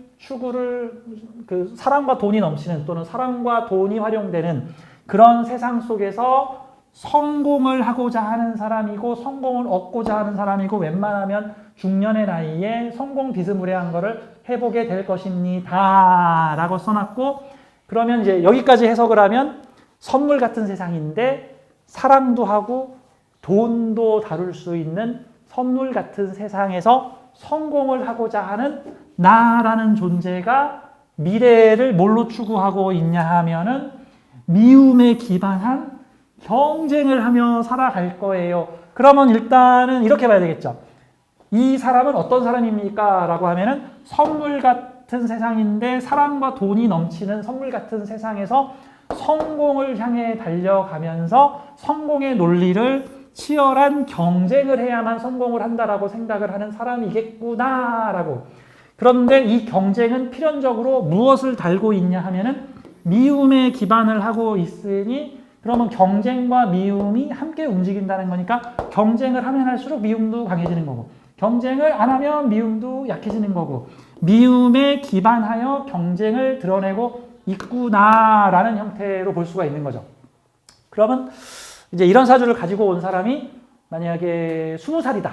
Speaker 1: 사랑과 돈이 넘치는 또는 사랑과 돈이 활용되는 그런 세상 속에서 성공을 하고자 하는 사람이고 성공을 얻고자 하는 사람이고 웬만하면 중년의 나이에 성공 비스무리한 거를 해보게 될 것입니다. 라고 써놨고 그러면 이제 여기까지 해석을 하면 선물 같은 세상인데 사랑도 하고 돈도 다룰 수 있는 선물 같은 세상에서 성공을 하고자 하는 나라는 존재가 미래를 뭘로 추구하고 있냐 하면은 미움에 기반한 경쟁을 하며 살아갈 거예요. 그러면 일단은 이렇게 봐야 되겠죠. 이 사람은 어떤 사람입니까? 라고 하면은 선물 같은 세상인데 사랑과 돈이 넘치는 선물 같은 세상에서 성공을 향해 달려가면서 성공의 논리를 치열한 경쟁을 해야만 성공을 한다라고 생각을 하는 사람이겠구나라고. 그런데 이 경쟁은 필연적으로 무엇을 달고 있냐 하면은 미움에 기반을 하고 있으니 그러면 경쟁과 미움이 함께 움직인다는 거니까 경쟁을 하면 할수록 미움도 강해지는 거고 경쟁을 안 하면 미움도 약해지는 거고 미움에 기반하여 경쟁을 드러내고 있구나라는 형태로 볼 수가 있는 거죠. 그러면 이제 이런 사주를 가지고 온 사람이 만약에 20살이다.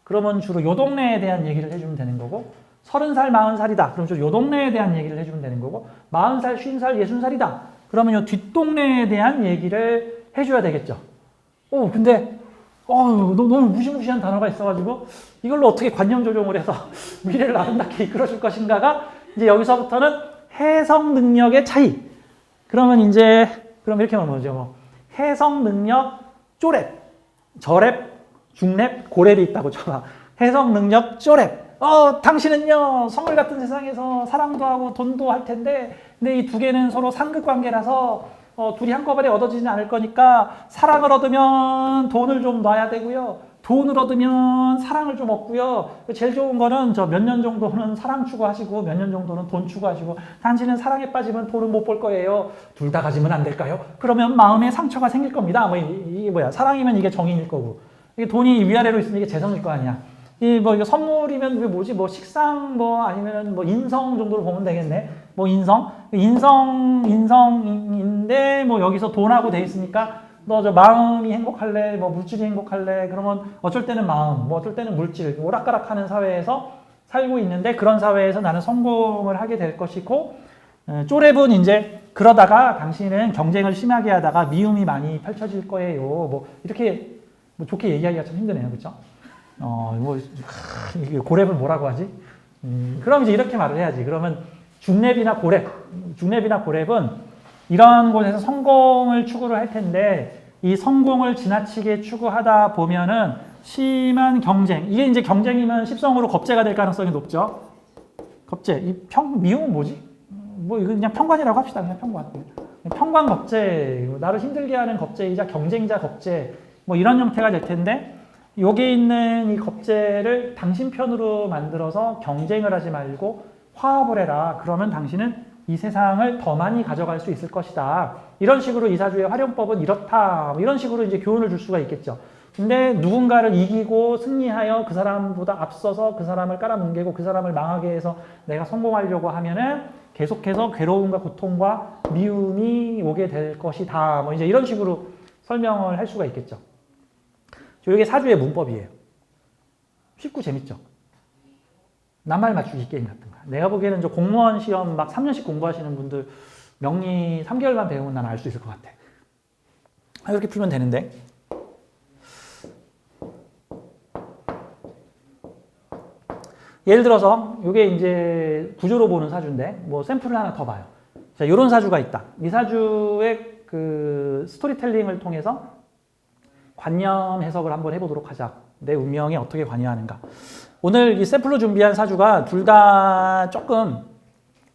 Speaker 1: 그러면 주로 요 동네에 대한 얘기를 해주면 되는 거고 30살, 40살이다. 그럼 주로 요 동네에 대한 얘기를 해주면 되는 거고 40살, 50살, 60살이다. 그러면 요 뒷동네에 대한 얘기를 해줘야 되겠죠. 근데 너무 무시무시한 단어가 있어가지고 이걸로 어떻게 관념 조정을 해서 미래를 아름답게 이끌어줄 것인가가 이제 여기서부터는 해석 능력의 차이. 그럼 이렇게 말하면 뭐죠? 해석 능력 쪼랩, 저랩, 중랩, 고랩이 있다고 쳐봐. 해석 능력 쪼랩. 당신은요 선물 같은 세상에서 사랑도 하고 돈도 할 텐데 근데 이 두 개는 서로 상극 관계라서 둘이 한꺼번에 얻어지진 않을 거니까 사랑을 얻으면 돈을 좀 놔야 되고요. 돈을 얻으면 사랑을 좀 얻고요. 제일 좋은 거는 저 몇 년 정도는 사랑 추구하시고 몇 년 정도는 돈 추구하시고 당신은 사랑에 빠지면 돈을 못 벌 거예요. 둘 다 가지면 안 될까요? 그러면 마음에 상처가 생길 겁니다. 이게 뭐야? 사랑이면 이게 정의일 거고 이게 돈이 위아래로 있으면 이게 재성일 거 아니야. 이거 선물이면 식상 아니면 인성 정도로 보면 되겠네. 인성인데 여기서 돈하고 돼 있으니까 너 저 마음이 행복할래, 물질이 행복할래. 그러면 어쩔 때는 마음, 어쩔 때는 물질, 오락가락하는 사회에서 살고 있는데 그런 사회에서 나는 성공을 하게 될 것이고 쪼렙은 이제 그러다가 당신은 경쟁을 심하게 하다가 미움이 많이 펼쳐질 거예요. 이렇게 좋게 얘기하기가 참 힘드네요, 그렇죠? 이게 고랩을 뭐라고 하지? 그럼 이제 이렇게 말을 해야지. 그러면 중랩이나 고랩은 이런 곳에서 성공을 추구를 할 텐데 이 성공을 지나치게 추구하다 보면은 심한 경쟁. 이게 이제 경쟁이면 십성으로 겁재가 될 가능성이 높죠. 겁재. 미움은 뭐지? 이거 그냥 평관이라고 합시다. 그냥 평관. 평관 겁재. 나를 힘들게 하는 겁재이자 경쟁자 겁재. 이런 형태가 될 텐데 여기 있는 이 겁재를 당신 편으로 만들어서 경쟁을 하지 말고 화합을 해라. 그러면 당신은 이 세상을 더 많이 가져갈 수 있을 것이다. 이런 식으로 이 사주의 활용법은 이렇다. 이런 식으로 이제 교훈을 줄 수가 있겠죠. 근데 누군가를 이기고 승리하여 그 사람보다 앞서서 그 사람을 깔아뭉개고 그 사람을 망하게 해서 내가 성공하려고 하면은 계속해서 괴로움과 고통과 미움이 오게 될 것이다. 이제 이런 식으로 설명을 할 수가 있겠죠. 이게 사주의 문법이에요. 쉽고 재밌죠? 낱말 맞추기 게임 같은 거. 내가 보기에는 저 공무원 시험 막 3년씩 공부하시는 분들 명리 3개월만 배우면 난 알 수 있을 것 같아. 이렇게 풀면 되는데. 예를 들어서 이게 이제 구조로 보는 사주인데 뭐 샘플을 하나 더 봐요. 자, 이런 사주가 있다. 이 사주의 그 스토리텔링을 통해서 관념 해석을 한번 해보도록 하자. 내 운명에 어떻게 관여하는가. 오늘 이 샘플로 준비한 사주가 둘 다 조금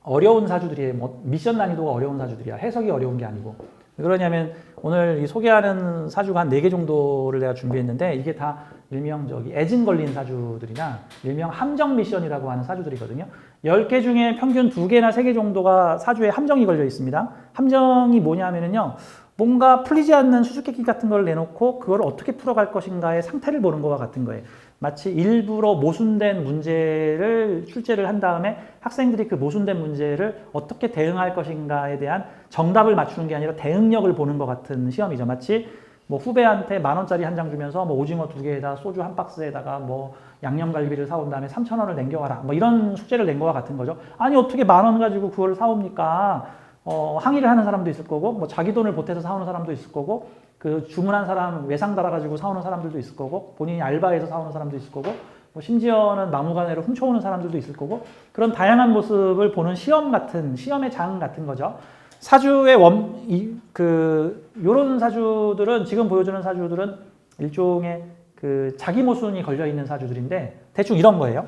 Speaker 1: 어려운 사주들이에요. 뭐 미션 난이도가 어려운 사주들이야. 해석이 어려운 게 아니고. 왜 그러냐면 오늘 이 소개하는 사주가 한 4개 정도를 내가 준비했는데 이게 다 일명 애진 걸린 사주들이나 일명 함정 미션이라고 하는 사주들이거든요. 10개 중에 평균 2개나 3개 정도가 사주에 함정이 걸려 있습니다. 함정이 뭐냐면요. 뭔가 풀리지 않는 수수께끼 같은 걸 내놓고 그걸 어떻게 풀어갈 것인가의 상태를 보는 것과 같은 거예요. 마치 일부러 모순된 문제를 출제를 한 다음에 학생들이 그 모순된 문제를 어떻게 대응할 것인가에 대한 정답을 맞추는 게 아니라 대응력을 보는 것 같은 시험이죠. 마치 뭐 후배한테 10,000원짜리 한 장 주면서 뭐 오징어 2개에다 소주 한 박스에다가 뭐 양념갈비를 사온 다음에 3,000원을 남겨와라. 뭐 이런 숙제를 낸 거와 같은 거죠. 아니 어떻게 10,000원 가지고 그걸 사옵니까? 항의를 하는 사람도 있을 거고, 뭐 자기 돈을 보태서 사오는 사람도 있을 거고, 그 주문한 사람 외상 달아가지고 사오는 사람들도 있을 거고, 본인이 알바해서 사오는 사람도 있을 거고, 뭐 심지어는 막무가내로 훔쳐오는 사람들도 있을 거고, 그런 다양한 모습을 보는 시험 같은, 시험의 장 같은 거죠. 사주의 요런 사주들은, 지금 보여주는 사주들은 일종의 그 자기 모순이 걸려 있는 사주들인데, 대충 이런 거예요.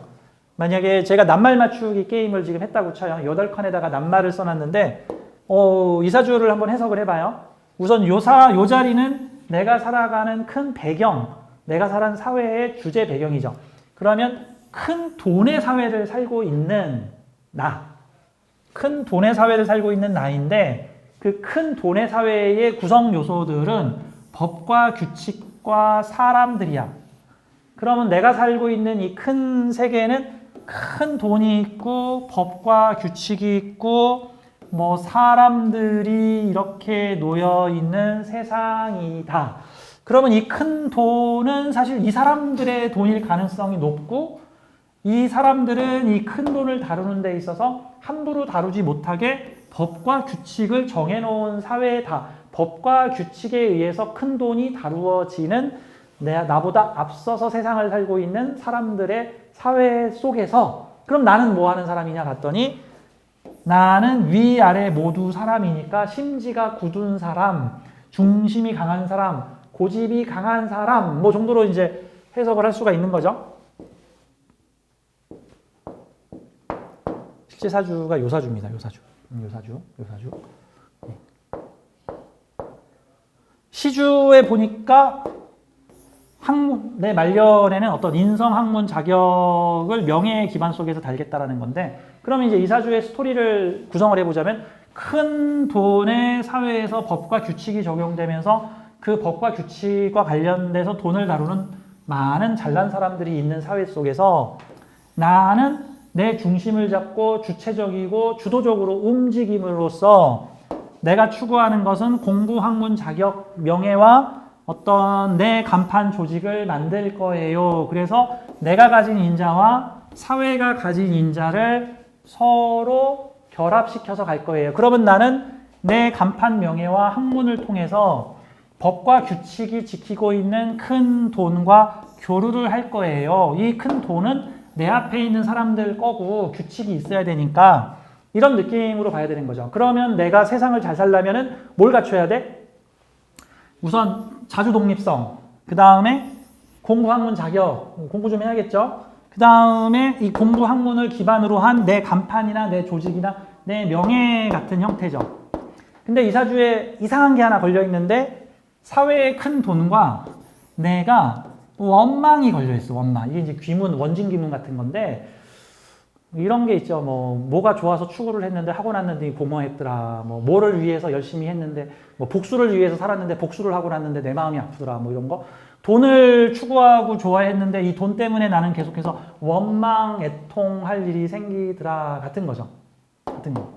Speaker 1: 만약에 제가 낱말 맞추기 게임을 지금 했다고 쳐요. 8칸에다가 낱말을 써놨는데, 이 사주를 한번 해석을 해봐요. 우선 요 자리는 내가 살아가는 큰 배경, 내가 살아가는 사회의 주제 배경이죠. 그러면 큰 돈의 사회를 살고 있는 큰 돈의 사회를 살고 있는 나인데 그 큰 돈의 사회의 구성 요소들은 법과 규칙과 사람들이야. 그러면 내가 살고 있는 이 큰 세계는 큰 돈이 있고 법과 규칙이 있고 뭐 사람들이 이렇게 놓여 있는 세상이다. 그러면 이 큰 돈은 사실 이 사람들의 돈일 가능성이 높고 이 사람들은 이 큰 돈을 다루는 데 있어서 함부로 다루지 못하게 법과 규칙을 정해놓은 사회다. 법과 규칙에 의해서 큰 돈이 다루어지는 나보다 앞서서 세상을 살고 있는 사람들의 사회 속에서 그럼 나는 뭐 하는 사람이냐 봤더니 나는 위아래 모두 사람이니까 심지가 굳은 사람, 중심이 강한 사람, 고집이 강한 사람 뭐 정도로 이제 해석을 할 수가 있는 거죠. 실제 사주가 요 사주입니다. 요 사주. 네. 시주에 보니까 내 말년에는 어떤 인성, 학문, 자격을 명예의 기반 속에서 달겠다라는 건데 그럼 이제 이 사주의 스토리를 구성을 해보자면 큰 돈의 사회에서 법과 규칙이 적용되면서 그 법과 규칙과 관련돼서 돈을 다루는 많은 잘난 사람들이 있는 사회 속에서 나는 내 중심을 잡고 주체적이고 주도적으로 움직임으로써 내가 추구하는 것은 공부, 학문, 자격, 명예와 어떤 내 간판 조직을 만들 거예요. 그래서 내가 가진 인자와 사회가 가진 인자를 서로 결합시켜서 갈 거예요. 그러면 나는 내 간판 명예와 학문을 통해서 법과 규칙이 지키고 있는 큰 돈과 교류를 할 거예요. 이 큰 돈은 내 앞에 있는 사람들 거고 규칙이 있어야 되니까 이런 느낌으로 봐야 되는 거죠. 그러면 내가 세상을 잘 살려면 뭘 갖춰야 돼? 우선 자주 독립성, 그 다음에 공부 학문 자격, 공부 좀 해야겠죠? 그 다음에 이 공부 학문을 기반으로 한 내 간판이나 내 조직이나 내 명예 같은 형태죠. 근데 이 사주에 이상한 게 하나 걸려 있는데 사회의 큰 돈과 내가 원망이 걸려 있어. 원망. 이게 이제 귀문, 원진 귀문 같은 건데 이런 게 있죠. 뭐가 좋아서 추구를 했는데 하고 났는데 공허했더라. 뭐를 위해서 열심히 했는데 복수를 위해서 살았는데 복수를 하고 났는데 내 마음이 아프더라. 이런 거. 돈을 추구하고 좋아했는데 이 돈 때문에 나는 계속해서 원망, 애통할 일이 생기더라. 같은 거죠. 같은 거.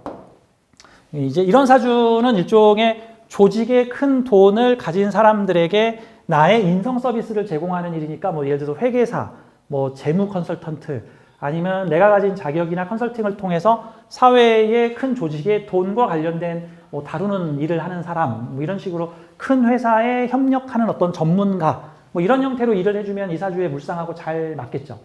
Speaker 1: 이제 이런 사주는 일종의 조직의 큰 돈을 가진 사람들에게 나의 인성 서비스를 제공하는 일이니까 뭐 예를 들어서 회계사, 뭐 재무 컨설턴트, 아니면 내가 가진 자격이나 컨설팅을 통해서 사회의 큰 조직의 돈과 관련된 뭐 다루는 일을 하는 사람, 뭐 이런 식으로 큰 회사에 협력하는 어떤 전문가, 뭐 이런 형태로 일을 해주면 이사주의 물상하고 잘 맞겠죠.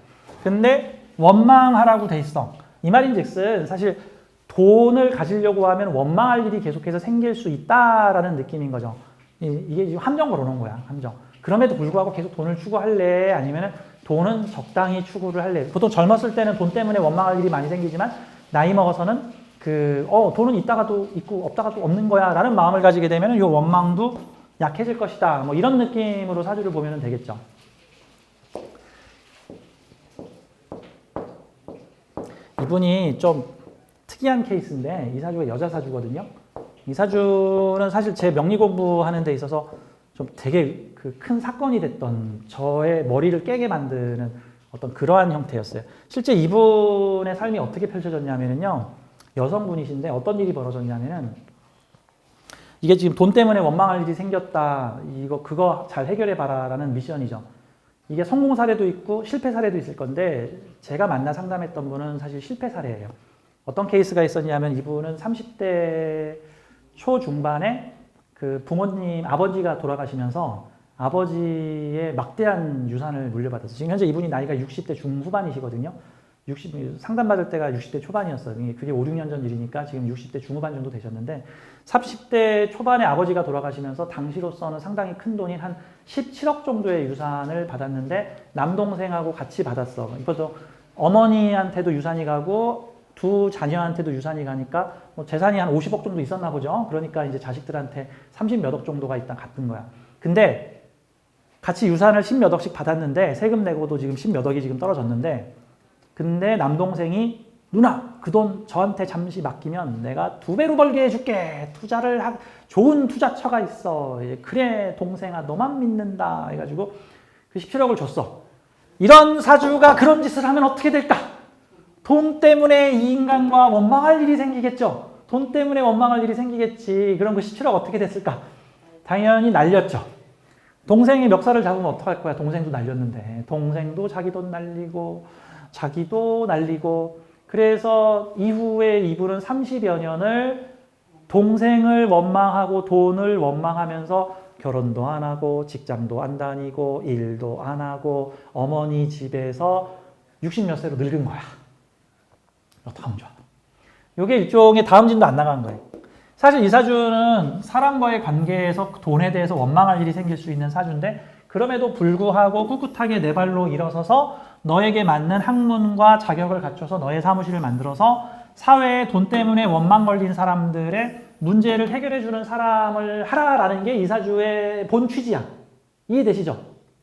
Speaker 1: 근데 원망하라고 돼 있어. 이 말인즉슨 사실 돈을 가지려고 하면 원망할 일이 계속해서 생길 수 있다라는 느낌인 거죠. 이게 지금 함정 걸어놓은 거야, 함정. 그럼에도 불구하고 계속 돈을 추구할래? 아니면 돈은 적당히 추구를 할래? 보통 젊었을 때는 돈 때문에 원망할 일이 많이 생기지만 나이 먹어서는 돈은 있다가도 있고 없다가도 없는 거야 라는 마음을 가지게 되면 이 원망도 약해질 것이다. 뭐 이런 느낌으로 사주를 보면 되겠죠. 이분이 좀 특이한 케이스인데 이 사주가 여자 사주거든요. 이 사주는 사실 제 명리 공부하는 데 있어서 좀 되게 그 큰 사건이 됐던 저의 머리를 깨게 만드는 어떤 그러한 형태였어요. 실제 이분의 삶이 어떻게 펼쳐졌냐면요. 여성분이신데 어떤 일이 벌어졌냐면은 이게 지금 돈 때문에 원망할 일이 생겼다. 그거 잘 해결해 봐라라는 미션이죠. 이게 성공 사례도 있고 실패 사례도 있을 건데 제가 만나 상담했던 분은 사실 실패 사례예요. 어떤 케이스가 있었냐면 이분은 30대 초중반에 그 부모님 아버지가 돌아가시면서 아버지의 막대한 유산을 물려받았어요. 지금 현재 이분이 나이가 60대 중후반이시거든요. 상담받을 때가 60대 초반이었어요. 그게 5, 6년 전 일이니까 지금 60대 중후반 정도 되셨는데 30대 초반에 아버지가 돌아가시면서 당시로서는 상당히 큰 돈인 한 17억 정도의 유산을 받았는데 남동생하고 같이 받았어. 그래서 어머니한테도 유산이 가고 두 자녀한테도 유산이 가니까 뭐 재산이 한 50억 정도 있었나 보죠. 그러니까 이제 자식들한테 30몇 억 정도가 일단 갔던 거야. 근데 같이 유산을 10몇 억씩 받았는데 세금 내고도 지금 10몇 억이 지금 떨어졌는데 근데 남동생이 누나 그 돈 저한테 잠시 맡기면 내가 2배로 벌게 해줄게. 좋은 투자처가 있어. 그래 동생아 너만 믿는다 해가지고 그 17억을 줬어. 이런 사주가 그런 짓을 하면 어떻게 될까? 돈 때문에 이 인간과 원망할 일이 생기겠죠. 돈 때문에 원망할 일이 생기겠지. 그럼 그 17억 어떻게 됐을까? 당연히 날렸죠. 동생이 멱살을 잡으면 어떡할 거야. 동생도 날렸는데. 동생도 자기 돈 날리고 자기도 날리고 그래서 이후에 이분은 30여 년을 동생을 원망하고 돈을 원망하면서 결혼도 안 하고 직장도 안 다니고 일도 안 하고 어머니 집에서 60몇 세로 늙은 거야. 어떡하면 좋아. 이게 일종의 다음 진도 안 나간 거예요. 사실 이 사주는 사람과의 관계에서 돈에 대해서 원망할 일이 생길 수 있는 사주인데 그럼에도 불구하고 꿋꿋하게 내 발로 일어서서 너에게 맞는 학문과 자격을 갖춰서 너의 사무실을 만들어서 사회에 돈 때문에 원망 걸린 사람들의 문제를 해결해주는 사람을 하라라는 게 이 사주의 본 취지야. 이해되시죠?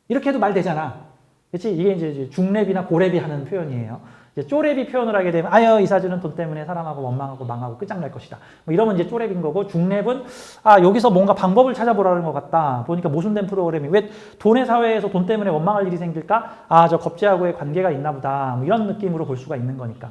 Speaker 1: 이렇게 해도 말 되잖아. 그렇지? 이게 이제 중랩이나 고랩이 하는 표현이에요. 이제 쪼랩이 표현을 하게 되면 이 사주는 돈 때문에 사람하고 원망하고 망하고 끝장날 것이다. 뭐 이러면 이제 쪼랩인 거고 중랩은 여기서 뭔가 방법을 찾아보라는 것 같다. 보니까 모순된 프로그램이 왜 돈의 사회에서 돈 때문에 원망할 일이 생길까? 저 겁재하고의 관계가 있나 보다. 뭐 이런 느낌으로 볼 수가 있는 거니까.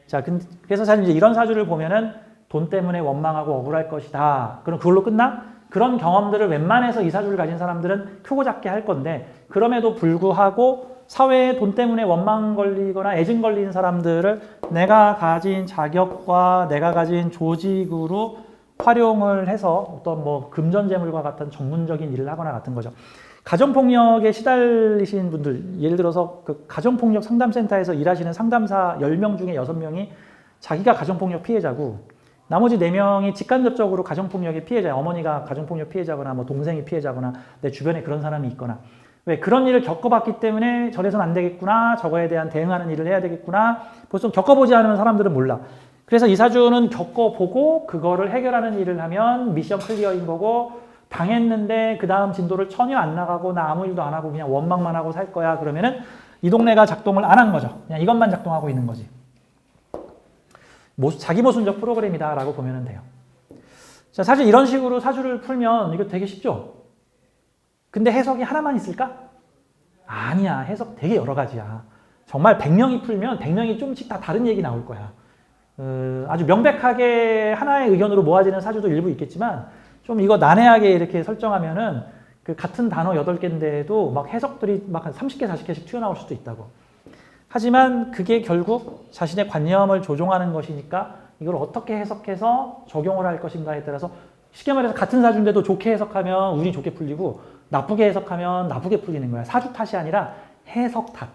Speaker 1: 자, 그래서 사실 이제 이런 사주를 보면은 돈 때문에 원망하고 억울할 것이다. 그럼 그걸로 끝나? 그런 경험들을 웬만해서 이 사주를 가진 사람들은 크고 작게 할 건데 그럼에도 불구하고 사회에 돈 때문에 원망 걸리거나 애증 걸린 사람들을 내가 가진 자격과 내가 가진 조직으로 활용을 해서 어떤 뭐 금전재물과 같은 전문적인 일을 하거나 같은 거죠. 가정폭력에 시달리신 분들, 예를 들어서 그 가정폭력 상담센터에서 일하시는 상담사 10명 중에 6명이 자기가 가정폭력 피해자고 나머지 4명이 직간접적으로 가정폭력의 피해자예요. 어머니가 가정폭력 피해자거나 뭐 동생이 피해자거나 내 주변에 그런 사람이 있거나 왜 그런 일을 겪어봤기 때문에 저래서는 안 되겠구나. 저거에 대한 대응하는 일을 해야 되겠구나. 벌써 겪어보지 않으면 사람들은 몰라. 그래서 이 사주는 겪어보고 그거를 해결하는 일을 하면 미션 클리어인 거고 당했는데 그 다음 진도를 전혀 안 나가고 나 아무 일도 안 하고 그냥 원망만 하고 살 거야. 그러면은 이 동네가 작동을 안 한 거죠. 그냥 이것만 작동하고 있는 거지. 자기 모순적 프로그램이다라고 보면 돼요. 자, 사실 이런 식으로 사주를 풀면 이거 되게 쉽죠? 근데 해석이 하나만 있을까? 아니야. 해석 되게 여러 가지야. 정말 100명이 풀면 100명이 좀씩 다 다른 얘기 나올 거야. 아주 명백하게 하나의 의견으로 모아지는 사주도 일부 있겠지만 좀 이거 난해하게 이렇게 설정하면은 그 같은 단어 8개인데도 막 해석들이 막 한 30개, 40개씩 튀어나올 수도 있다고. 하지만 그게 결국 자신의 관념을 조종하는 것이니까 이걸 어떻게 해석해서 적용을 할 것인가에 따라서 쉽게 말해서 같은 사주인데도 좋게 해석하면 운이 좋게 풀리고 나쁘게 해석하면 나쁘게 풀리는 거야. 사주 탓이 아니라 해석 탓.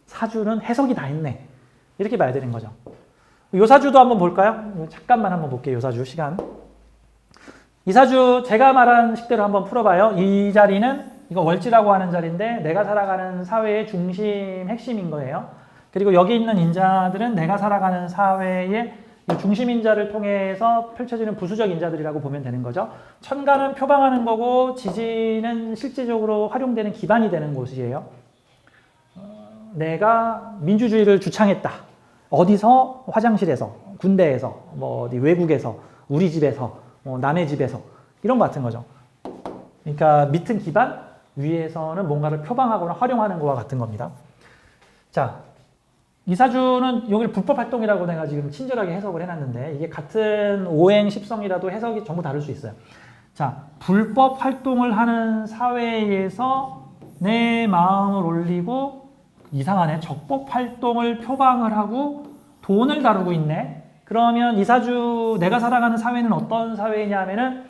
Speaker 1: 사주는 해석이 다 있네. 이렇게 봐야 되는 거죠. 요 사주도 한번 볼까요? 잠깐만 한번 볼게요. 요 사주 시간. 이 사주 제가 말한 식대로 한번 풀어봐요. 이 자리는 이거 월지라고 하는 자리인데 내가 살아가는 사회의 중심, 핵심인 거예요. 그리고 여기 있는 인자들은 내가 살아가는 사회의 중심 인자를 통해서 펼쳐지는 부수적 인자들이라고 보면 되는 거죠. 천간은 표방하는 거고 지지는 실제적으로 활용되는 기반이 되는 곳이에요. 내가 민주주의를 주창했다. 어디서? 화장실에서, 군대에서, 뭐 어디 외국에서, 우리 집에서, 남의 집에서 이런 거 같은 거죠. 그러니까 밑은 기반, 위에서는 뭔가를 표방하거나 활용하는 거와 같은 겁니다. 자, 이 사주는 여기를 불법 활동이라고 내가 지금 친절하게 해석을 해놨는데 이게 같은 오행 십성이라도 해석이 전부 다를 수 있어요. 자, 불법 활동을 하는 사회에서 내 마음을 올리고 이상하네. 적법 활동을 표방을 하고 돈을 다루고 있네. 그러면 이 사주 내가 살아가는 사회는 어떤 사회냐 하면은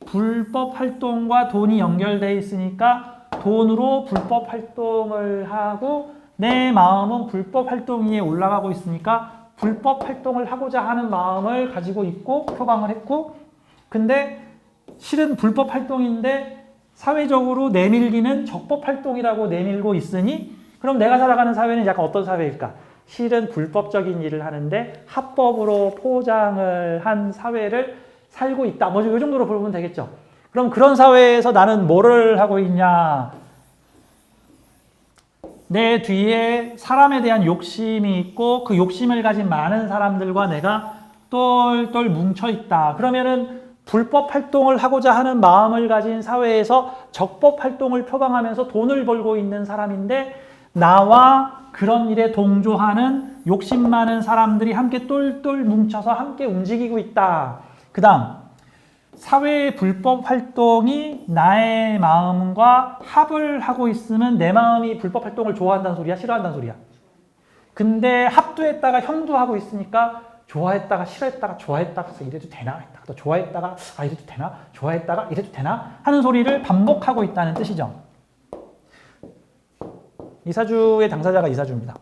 Speaker 1: 불법 활동과 돈이 연결되어 있으니까 돈으로 불법 활동을 하고 내 마음은 불법 활동 위에 올라가고 있으니까 불법 활동을 하고자 하는 마음을 가지고 있고 표방을 했고 근데 실은 불법 활동인데 사회적으로 내밀기는 적법 활동이라고 내밀고 있으니 그럼 내가 살아가는 사회는 약간 어떤 사회일까? 실은 불법적인 일을 하는데 합법으로 포장을 한 사회를 살고 있다. 뭐 이 정도로 보면 되겠죠. 그럼 그런 사회에서 나는 뭐를 하고 있냐? 내 뒤에 사람에 대한 욕심이 있고 그 욕심을 가진 많은 사람들과 내가 똘똘 뭉쳐 있다. 그러면은 불법 활동을 하고자 하는 마음을 가진 사회에서 적법 활동을 표방하면서 돈을 벌고 있는 사람인데 나와 그런 일에 동조하는 욕심 많은 사람들이 함께 똘똘 뭉쳐서 함께 움직이고 있다. 그 다음 사회의 불법 활동이 나의 마음과 합을 하고 있으면 내 마음이 불법 활동을 좋아한다는 소리야? 싫어한다는 소리야? 근데 합도했다가 형도하고 있으니까 좋아했다가 싫어했다가 좋아했다가 이래도 되나? 했다가 또 좋아했다가 이래도 되나? 좋아했다가 이래도 되나? 하는 소리를 반복하고 있다는 뜻이죠. 이 사주의 당사자가 이 사주입니다.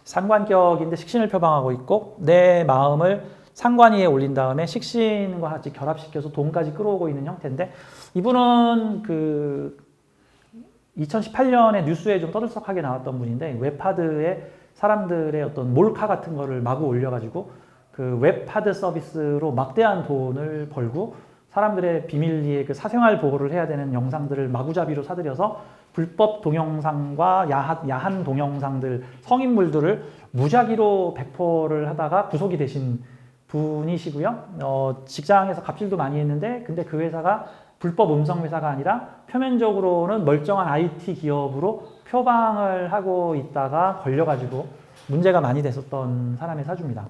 Speaker 1: 상관격인데 식신을 표방하고 있고 내 마음을 상관 위에 올린 다음에 식신과 같이 결합시켜서 돈까지 끌어오고 있는 형태인데 이분은 그 2018년에 뉴스에 좀 떠들썩하게 나왔던 분인데 웹하드에 사람들의 어떤 몰카 같은 거를 마구 올려가지고 그 웹하드 서비스로 막대한 돈을 벌고 사람들의 비밀리에 그 사생활 보호를 해야 되는 영상들을 마구잡이로 사들여서 불법 동영상과 야한 동영상들, 성인물들을 무작위로 배포를 하다가 구속이 되신 분이시고요. 직장에서 갑질도 많이 했는데 근데 그 회사가 불법 음성 회사가 아니라 표면적으로는 멀쩡한 IT 기업으로 표방을 하고 있다가 걸려가지고 문제가 많이 됐었던 사람의 사주입니다.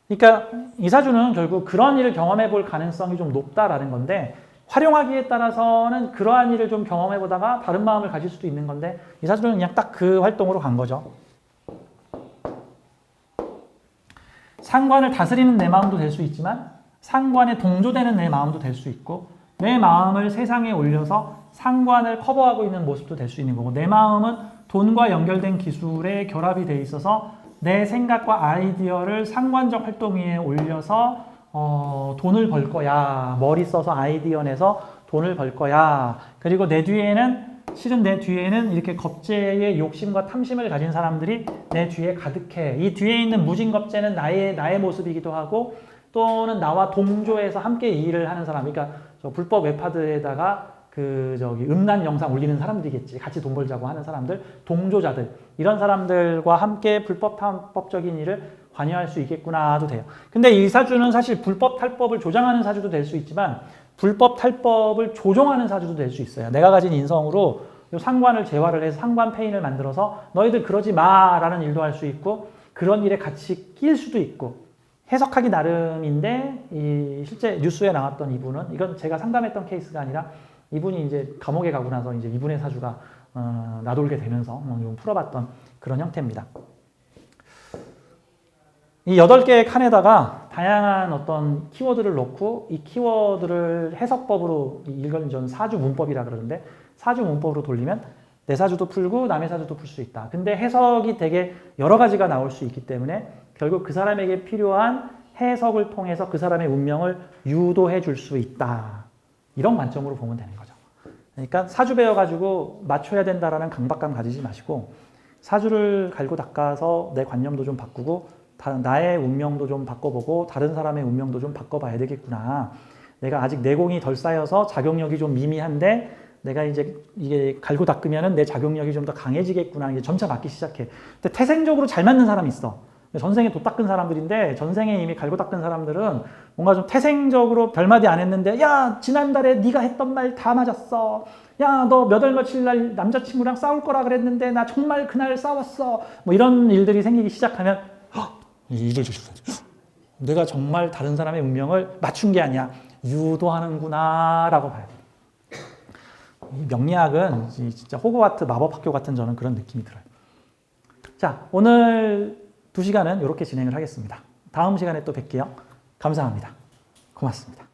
Speaker 1: 그러니까 이 사주는 결국 그런 일을 경험해 볼 가능성이 좀 높다라는 건데 활용하기에 따라서는 그러한 일을 좀 경험해 보다가 다른 마음을 가질 수도 있는 건데 이 사주는 그냥 딱 그 활동으로 간 거죠. 상관을 다스리는 내 마음도 될 수 있지만 상관에 동조되는 내 마음도 될 수 있고 내 마음을 세상에 올려서 상관을 커버하고 있는 모습도 될 수 있는 거고 내 마음은 돈과 연결된 기술에 결합이 돼 있어서 내 생각과 아이디어를 상관적 활동 위에 올려서 돈을 벌 거야. 머리 써서 아이디어 내서 돈을 벌 거야. 그리고 내 뒤에는 실은 내 뒤에는 이렇게 겁재의 욕심과 탐심을 가진 사람들이 내 뒤에 가득해. 이 뒤에 있는 무진겁재는 나의 모습이기도 하고 또는 나와 동조해서 함께 이 일을 하는 사람. 그러니까 저 불법 웹하드에다가 음란 영상 올리는 사람들이겠지. 같이 돈 벌자고 하는 사람들, 동조자들. 이런 사람들과 함께 불법 탈법적인 일을 관여할 수 있겠구나도 돼요. 근데 이 사주는 사실 불법 탈법을 조장하는 사주도 될 수 있지만 불법 탈법을 조종하는 사주도 될 수 있어요. 내가 가진 인성으로 이 상관을 재활을 해서 상관 페인을 만들어서 너희들 그러지 마라는 일도 할 수 있고 그런 일에 같이 낄 수도 있고 해석하기 나름인데 이 실제 뉴스에 나왔던 이분은 이건 제가 상담했던 케이스가 아니라 이분이 이제 감옥에 가고 나서 이제 이분의 사주가 나돌게 되면서 좀 풀어봤던 그런 형태입니다. 이 8개의 칸에다가 다양한 어떤 키워드를 넣고 이 키워드를 해석법으로 이걸 저는 사주 문법이라 그러는데 사주 문법으로 돌리면 내 사주도 풀고 남의 사주도 풀 수 있다. 근데 해석이 되게 여러 가지가 나올 수 있기 때문에 결국 그 사람에게 필요한 해석을 통해서 그 사람의 운명을 유도해 줄 수 있다. 이런 관점으로 보면 되는 거죠. 그러니까 사주 배워가지고 맞춰야 된다라는 강박감 가지지 마시고 사주를 갈고 닦아서 내 관념도 좀 바꾸고 나의 운명도 좀 바꿔보고 다른 사람의 운명도 좀 바꿔봐야 되겠구나. 내가 아직 내공이 덜 쌓여서 작용력이 좀 미미한데 내가 이제 이게 갈고 닦으면은 내 작용력이 좀 더 강해지겠구나. 이게 점차 맞기 시작해. 근데 태생적으로 잘 맞는 사람이 있어. 전생에 도 닦은 사람들인데 전생에 이미 갈고 닦은 사람들은 뭔가 좀 태생적으로 별마디 안 했는데 야 지난달에 네가 했던 말 다 맞았어. 야 너 몇 월 며칠 날 남자친구랑 싸울 거라 그랬는데 나 정말 그날 싸웠어. 뭐 이런 일들이 생기기 시작하면 이걸 내가 정말 다른 사람의 운명을 맞춘 게 아니야. 유도하는구나 라고 봐야 돼요. 이 명리학은 진짜 호그와트 마법학교 같은 저는 그런 느낌이 들어요. 자, 오늘 2시간은 이렇게 진행을 하겠습니다. 다음 시간에 또 뵐게요. 감사합니다. 고맙습니다.